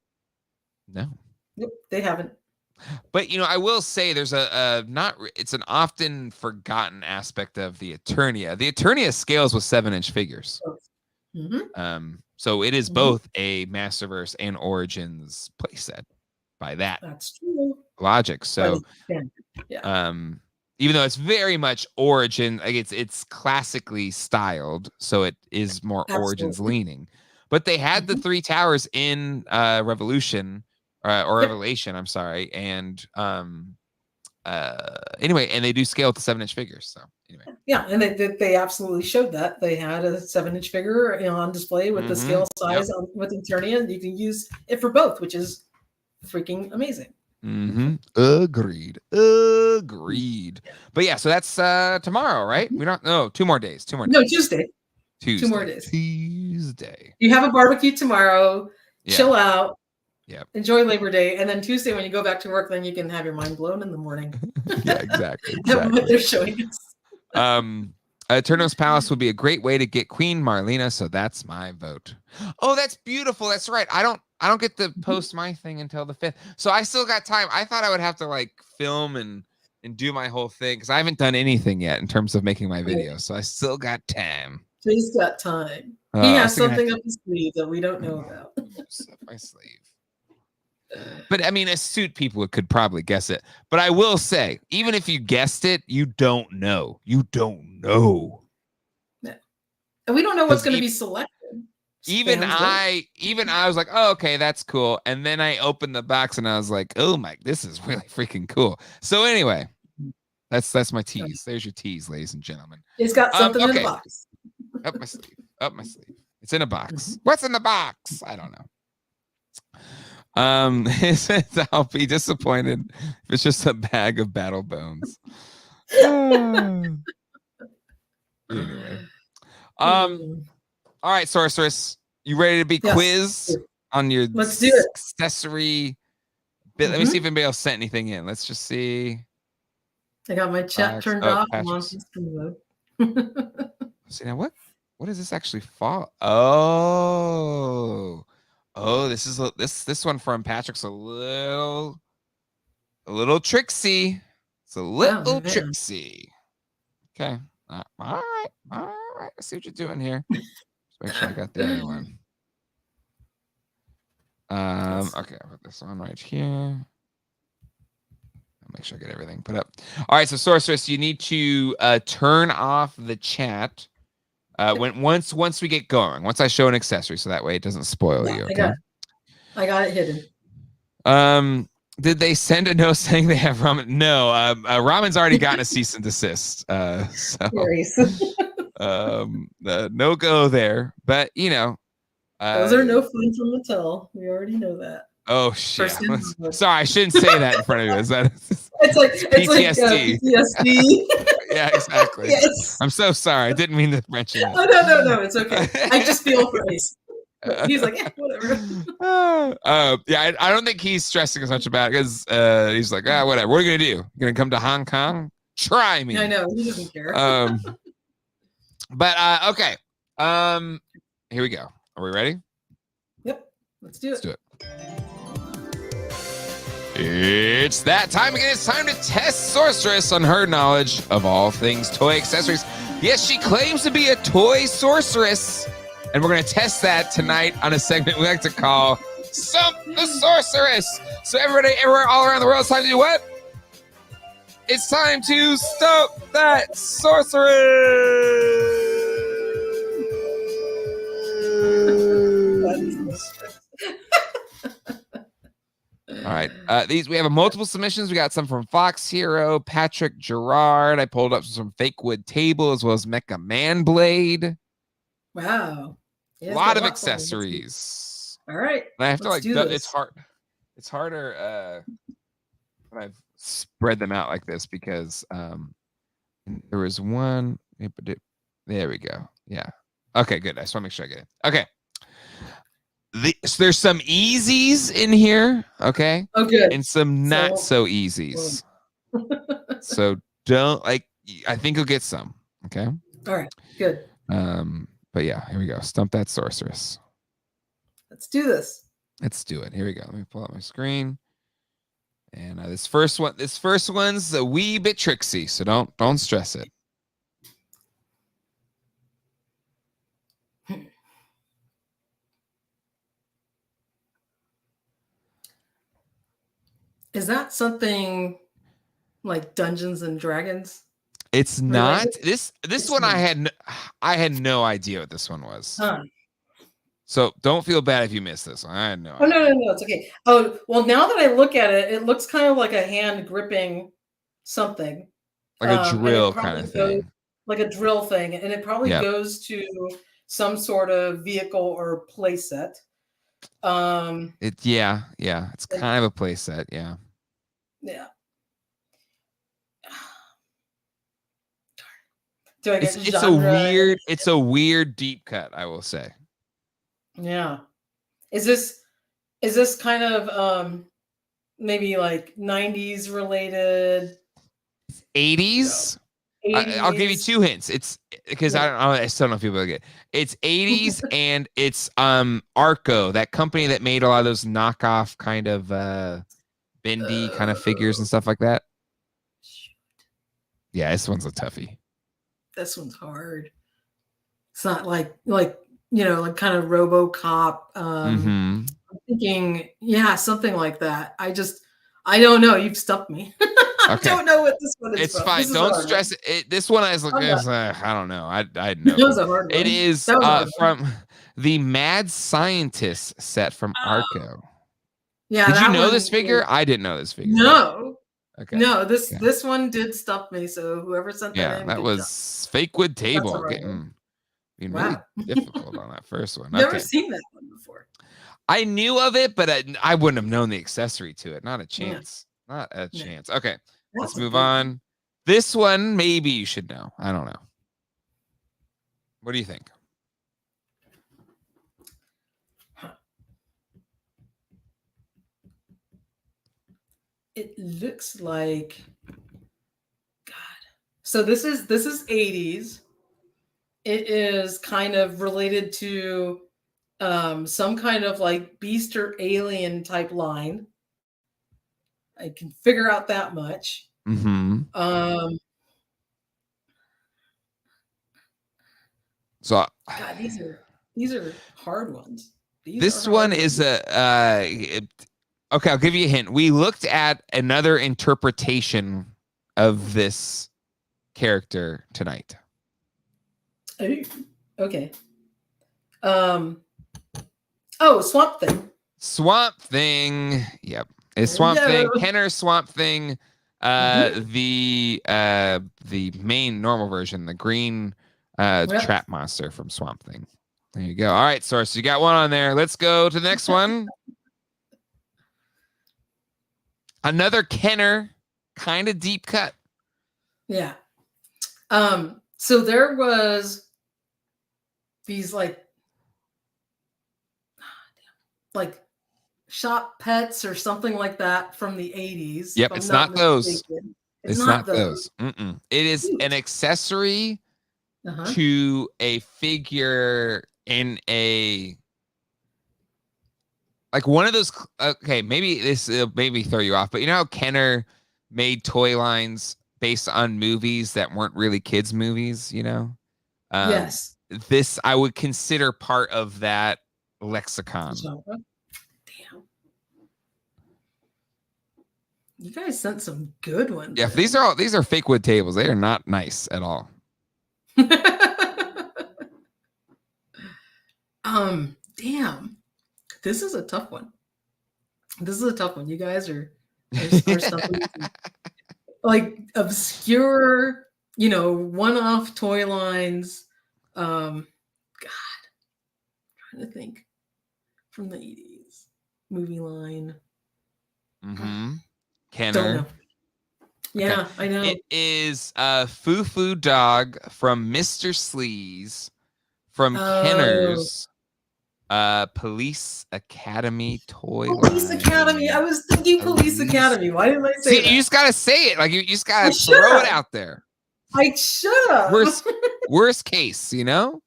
Nope, they haven't. But I will say there's it's an often forgotten aspect of the Eternia. The Eternia scales with 7-inch figures. So it is both a Masterverse and Origins playset by that. That's true. Logic. So even though it's very much Origin, like it's classically styled, so it is more Origins leaning. But they had the 3 towers in Revolution or Revelation, I'm sorry, and anyway, and they do scale with the 7-inch figures. So anyway, and they absolutely showed that they had a 7-inch figure on display with the scale size with Eternia, and you can use it for both, which is freaking amazing. Agreed. But yeah, so that's tomorrow, right? We don't know. 2 more days. No, Tuesday. 2 more days. Tuesday. You have a barbecue tomorrow. Chill out. Yep. Enjoy Labor Day, and then Tuesday when you go back to work, then you can have your mind blown in the morning. Exactly. What they're showing us. Eterno's Palace would be a great way to get Queen Marlena, so that's my vote. Oh, that's beautiful. That's right. I don't get to post my thing until the 5th, so I still got time. I thought I would have to like film and do my whole thing because I haven't done anything yet in terms of making my video, so I still got time. He's got time. He has something up his sleeve that we don't know about. Up my sleeve. But I mean, astute people could probably guess it. But I will say, even if you guessed it, you don't know. You don't know. Yeah. And we don't know what's going to be selected. Even I was like, oh, okay, that's cool. And then I opened the box and I was like, oh my, this is really freaking cool. So anyway, that's my tease. There's your tease, ladies and gentlemen. It's got something in the box. Up my sleeve. Up my sleeve. It's in a box. What's in the box? I don't know. It says I'll be disappointed if it's just a bag of battle bones. Anyway. All right, Sorceress. You ready to be quizzed on your accessory bit? Let me see if anybody else sent anything in. Let's just see. I got my chat turned off. See now what does this actually fall? Oh, this is this one from Patrick's a little tricksy. It's a little tricksy. Okay. All right. I see what you're doing here. Just make sure I got the other one. Okay, I'll put this one right here. I'll make sure I get everything put up. All right, so Sorceress, you need to turn off the chat. Once we get going, once I show an accessory, so that way it doesn't spoil you. Okay? I got it hidden. Did they send a note saying they have ramen? No, ramen's already gotten a cease and desist. So no go there. But those are no fun from Mattel. We already know that. Oh shit! Sorry, I shouldn't say that in front of you. Is that? It's like PTSD. PTSD. Yeah, exactly. Yes. I'm so sorry. I didn't mean to mention that. Oh, no. It's okay. I just feel for Ace. He's like, yeah, whatever. I don't think he's stressing as much about it because he's like, whatever. What are you gonna do? You're gonna come to Hong Kong? Try me. I know he doesn't care. But okay. Here we go. Are we ready? Yep. Let's do it. It's that time again. It's time to test Sorceress on her knowledge of all things toy accessories. Yes, she claims to be a toy sorceress, and we're going to test that tonight on a segment we like to call Stump the Sorceress. So everybody, everywhere, all around the world, it's time to do what? It's time to Stump That Sorceress! All right. These we have multiple submissions. We got some from Fox Hero, Patrick Gerard. I pulled up some Fake Wood Table as well as Mecha Man Blade. Wow. A lot of accessories. All right. And I have to like it's hard. It's harder when I've spread them out like this because there was one. There we go. Yeah. Okay, good. I just want to make sure I get it. Okay. So there's some easies in here, okay? Oh, good. And some not so easies. So don't I think you'll get some, okay? All right, good. But yeah, here we go. Stump That Sorceress. Let's do this. Let's do it. Here we go. Let me pull up my screen. And this first one's a wee bit tricksy, so don't stress it. Is that something like Dungeons and Dragons? It's not. This one I had no idea what this one was. Huh. So don't feel bad if you missed this one. I had no idea. Oh no, it's okay. Oh well, now that I look at it, it looks kind of like a hand gripping something. Like a drill kind of thing. Like a drill thing, and it probably goes to some sort of vehicle or play set. It's kind of a play set, yeah. Yeah. Do I get it's a weird deep cut, I will say. Yeah. Is this kind of maybe like 90s related? 80s? 80s? I'll give you two hints. It's because I still don't know if people get it. It's 80s and it's Arco, that company that made a lot of those knockoff kind of bendy kind of figures and stuff like that. Yeah, this one's a toughie. This one's hard. It's not like kind of RoboCop. I'm thinking, something like that. I don't know. You've stumped me. I don't know what this one is. It's fine. Don't stress it. This one is like I don't know. I know. It was a hard one. It is from the Mad Scientist set from Arco. Yeah. Did you know this figure? I didn't know this figure. No. Okay. No, this one did stump me. So whoever sent that in, that was Fake Wood Table being really difficult on that first one. Never seen that one before. I knew of it, but I wouldn't have known the accessory to it. Not a chance. Yeah. Not a chance. Okay, let's move on. This one, maybe you should know. I don't know. What do you think? It looks like God. So this is 80s. It is kind of related to some kind of like beast or alien type line. I can figure out that much. So God, these are hard ones. This one is okay, I'll give you a hint. We looked at another interpretation of this character tonight. Okay. Swamp Thing. Swamp Thing. Yep. It's Swamp Thing. Kenner Swamp Thing. The main normal version, the green trap monster from Swamp Thing. There you go. All right, Source, you got one on there. Let's go to the next one. Another Kenner, kind of deep cut. Yeah. So there was these like shop pets or something like that from the 80s. Yep, it's not those. It's not those. It is an accessory to a figure in a like one of those. Okay, maybe this will maybe throw you off, but you know how Kenner made toy lines based on movies that weren't really kids' movies, you know? Yes. This I would consider part of that lexicon. Damn. You guys sent some good ones. Yeah, these are fake wood tables. They are not nice at all. Damn. This is a tough one. You guys are something like obscure, one-off toy lines. God, I'm trying to think from the 80s movie line. Kenner. Yeah, okay. I know. It is Foo Foo Dog from Mr. Sleaze from Kenner's Police Academy toy Police line. Academy. I was thinking Police Academy. Why didn't I say that? You just gotta say it. Like you just gotta throw it out there. I should have. Worst case, Yeah, I know.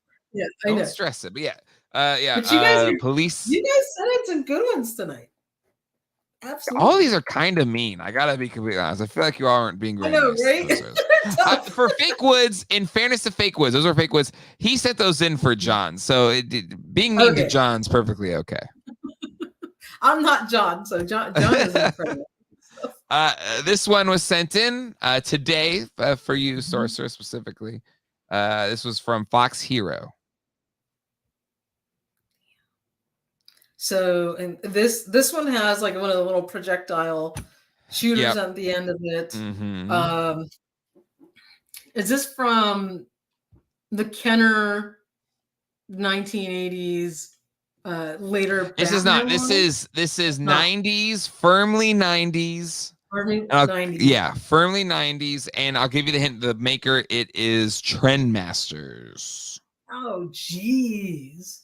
Don't stress it. But yeah. But you guys police. You guys said some good ones tonight. Absolutely. All these are kind of mean. I gotta be completely honest. I feel like you all aren't being very I know, nice. right? For Fake Woods, in fairness to Fake Woods, those are Fake Woods. He sent those in for John, so being mean to John's perfectly okay. I'm not John, so John is incredible. This one was sent in today for you, Sorcerer, specifically. This was from Fox Hero. So, and this one has like one of the little projectile shooters at the end of it. Is this from the Kenner 1980s later? This is not. This is 90s, firmly 90s. Firmly 90s. Yeah, firmly 90s. And I'll give you the hint. The maker, it is Trendmasters. Oh, jeez.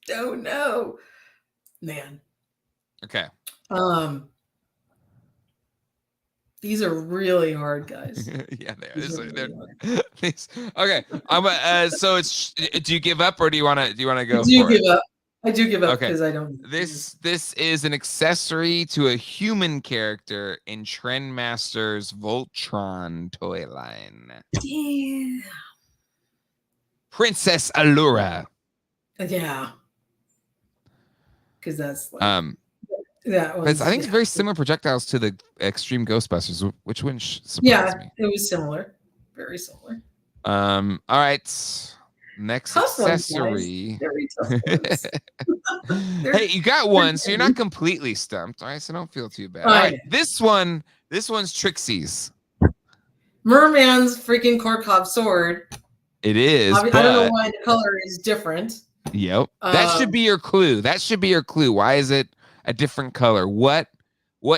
Don't know, man. Okay. These are really hard, guys. Yeah, okay. So it's. Do you give up or do you want to go? I do give up because I don't. This is an accessory to a human character in Trendmaster's Voltron toy line. Yeah. Princess Allura. Yeah. Because that's like, I think it's very similar projectiles to the Extreme Ghostbusters, which one surprised me. It was similar, very similar. All right, next tough accessory. Ones, very tough ones. Hey, you got one, so you're not completely stumped. All right, so don't feel too bad. All right, this one's Trixie's. Merman's freaking Korkov sword. It is. I don't know why the color is different. Yep. That should be your clue. Why is it a different color? What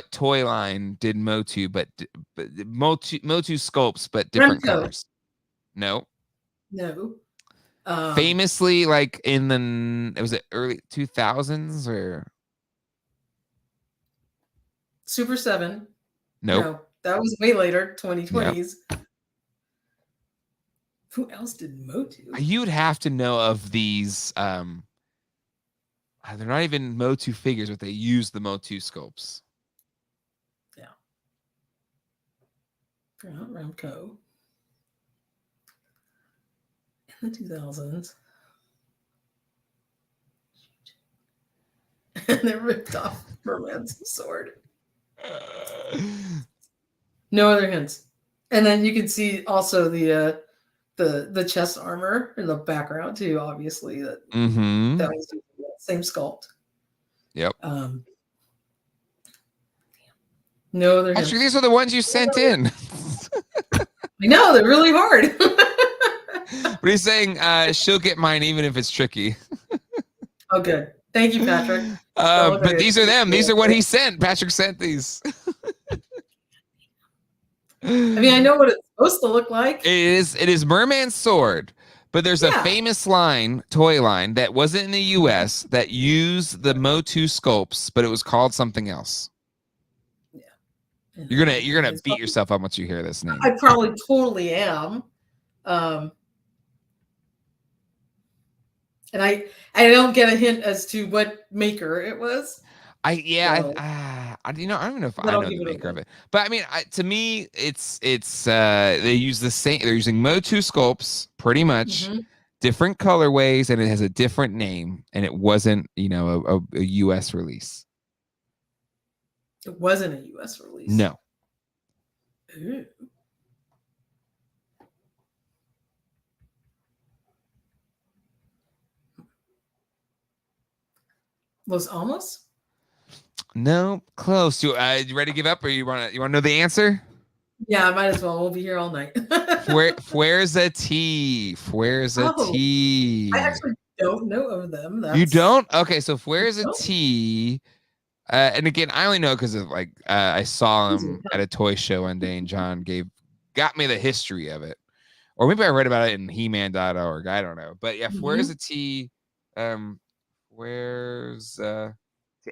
toy line did Motu Motu sculpts but different colors? No. Famously, like was it early 2000s or Super7? Nope. No, that was way later, 2020s. Yep. Who else did Motu? You'd have to know of these. They're not even Motu figures, but they use the Motu sculpts. Yeah. They're not Ramco. In the 2000s. And they ripped off Merman's sword. No other hints. And then you can see also the chest armor in the background too, obviously. That was the same sculpt. Yep. No other. Actually, these are the ones you sent in. I know, they're really hard. But he's saying she'll get mine even if it's tricky. Oh, good. Thank you, Patrick. But these are them. These are what he sent. Patrick sent these. I mean, I know what it's supposed to look like. It is Merman's sword, but there's a famous toy line that wasn't in the US that used the Motu sculpts, but it was called something else. Yeah. You're gonna beat yourself up once you hear this name. I probably totally am. And I don't get a hint as to what maker it was. I don't even know if I know the maker of it, but I mean, to me, it's they use the same. They're using Motu sculpts pretty much, different colorways, and it has a different name, and it wasn't, you know, a US release. It wasn't a US release. No. Ooh. Los Alamos? No, close. You ready to give up, or you want to know the answer? Yeah, I might as well. We'll be here all night. Fuerza T. Fuerza T. I actually don't know of them. You don't? Okay, so Fuerza T. And again, I only know because of like I saw him at a toy show one day, and John got me the history of it, or maybe I read about it in He-Man.org. I don't know, but yeah, Fuerza T.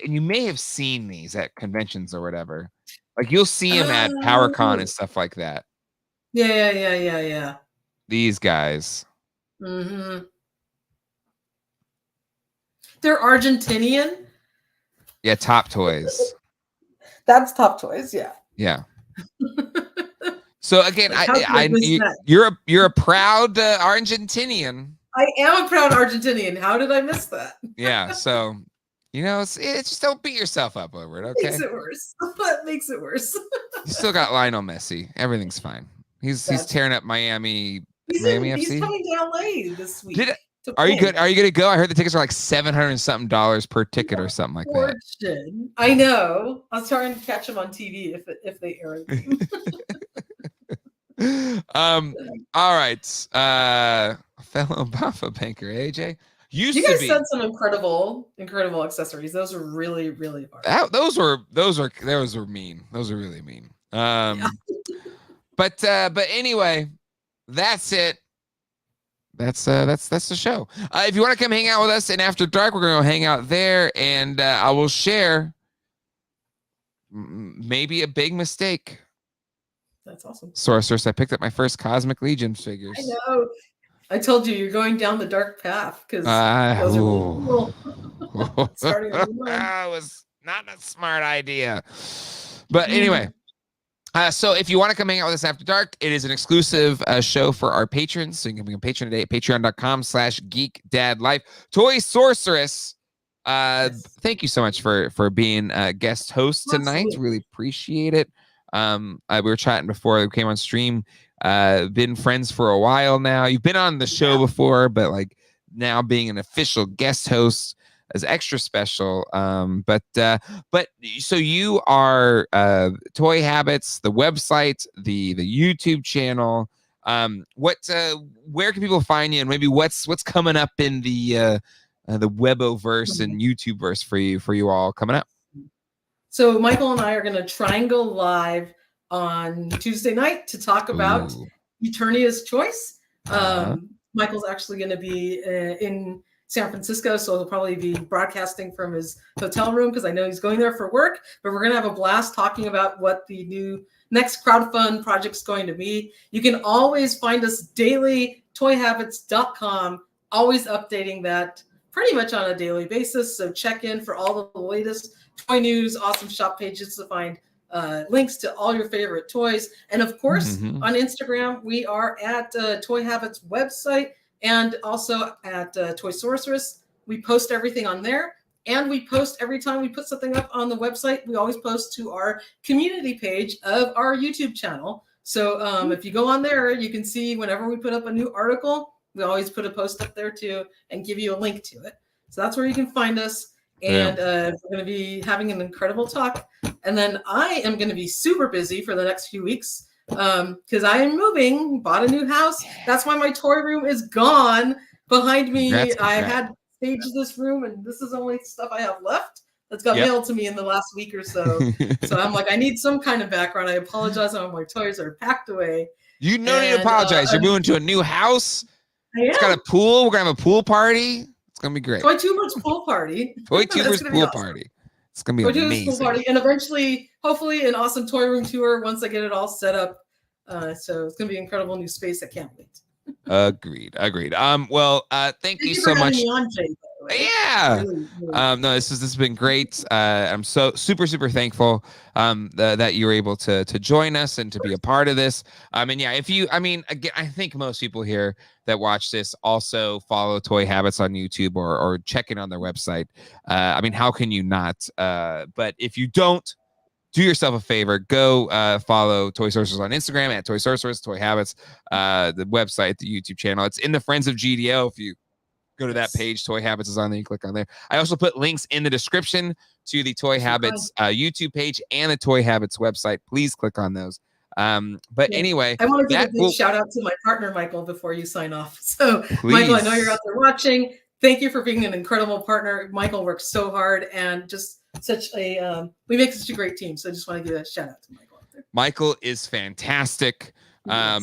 And you may have seen these at conventions or whatever. Like you'll see them at PowerCon and stuff like that. Yeah. These guys. Mm-hmm. They're Argentinian. Yeah, Top Toys. That's Top Toys. Yeah. Yeah. So again, you're a proud Argentinian. I am a proud Argentinian. How did I miss that? Yeah. So. You know, it's just don't beat yourself up over it, okay? Makes it worse. What makes it worse? You still got Lionel Messi. Everything's fine. He's tearing up Miami. He's FC. coming to LA this week. Are you good? Are you gonna go? I heard the tickets are like $700 and something per ticket or something like that. I know. I was trying to catch him on TV if they air it. All right. Fellow Buffa banker, AJ. You guys sent some incredible accessories. Those were really, really hard. Those were mean. Those are really mean. But anyway, that's it. That's the show. If you want to come hang out with us in After Dark, we're gonna go hang out there, and I will share maybe a big mistake. That's awesome. Sorceress, I picked up my first Cosmic Legion figures. I know. I told you you're going down the dark path because those are really cool. That was not a smart idea. But anyway, so if you want to come hang out with us after dark, it is an exclusive show for our patrons. So you can become a patron today at patreon.com/geekdadlife. Toy Sorceress, thank you so much for being a guest host tonight. Really appreciate it. We were chatting before we came on stream. Been friends for a while now. You've been on the show before, but like now being an official guest host is extra special. But so you are Toy Habits, the website, the YouTube channel. Where can people find you, and maybe what's coming up in the Weboverse and YouTubeverse for you all coming up? So Michael and I are going to triangle live on Tuesday night to talk about Eternia's Choice. Michael's actually going to be in San Francisco, so he'll probably be broadcasting from his hotel room because I know he's going there for work. But we're going to have a blast talking about what the new next crowdfund project's going to be. You can always find us daily, toyhabits.com, always updating that pretty much on a daily basis. So check in for all the latest toy news, awesome shop pages to find links to all your favorite toys. And of course, on Instagram, we are at Toy Habits website and also at Toy Sorceress. We post everything on there. And we post every time we put something up on the website, we always post to our community page of our YouTube channel. So if you go on there, you can see whenever we put up a new article, we always put a post up there too and give you a link to it. So that's where you can find us. And we're going to be having an incredible talk. And then I am going to be super busy for the next few weeks because I am moving, bought a new house. That's why my toy room is gone behind me. I had staged this room, and this is only stuff I have left that's got mailed to me in the last week or so. So I'm like, I need some kind of background. I apologize. All my toys are packed away. You don't need to apologize. You're moving to a new house. It's got a pool. We're going to have a pool party. It's gonna be great. Toy Tubers pool party. Toy Tubers pool party. It's gonna be amazing. Pool party, and eventually, hopefully, an awesome toy room tour once I get it all set up. So it's gonna be incredible new space. I can't wait. Agreed. Well, thank you so much. Yeah. No, this has been great. I'm so super thankful that you were able to join us and to be a part of this. And yeah, again, I think most people here that watch this also follow Toy Habits on YouTube or check in on their website. How can you not? But if you don't, do yourself a favor, go follow Toy Sorceress on Instagram at Toy Sorceress, Toy Habits, the website, the YouTube channel. It's in the Friends of GDO. If you go to that page, Toy Habits is on there. You click on there. I also put links in the description to the Toy Habits YouTube page and the Toy Habits website. Please click on those. Anyway, I want to give a big shout out to my partner, Michael, before you sign off. So, please. Michael, I know you're out there watching. Thank you for being an incredible partner. Michael works so hard and just we make such a great team. So I just want to give a shout out to Michael out there. Michael is fantastic. Yes.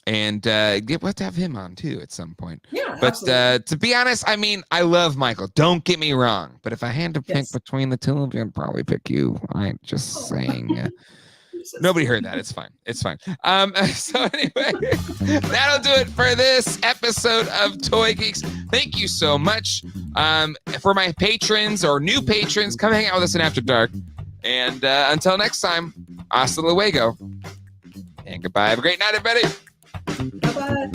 And we'll have to have him on too at some point. Yeah, but to be honest, I love Michael. Don't get me wrong. But if I had to pick between the two of you, I'd probably pick you. I'm just saying. Nobody heard that. It's fine. It's fine. So anyway, that'll do it for this episode of Toy Geeks. Thank you so much. For my patrons or new patrons, come hang out with us in After Dark. And until next time, hasta luego. And goodbye. Have a great night, everybody. Bye-bye.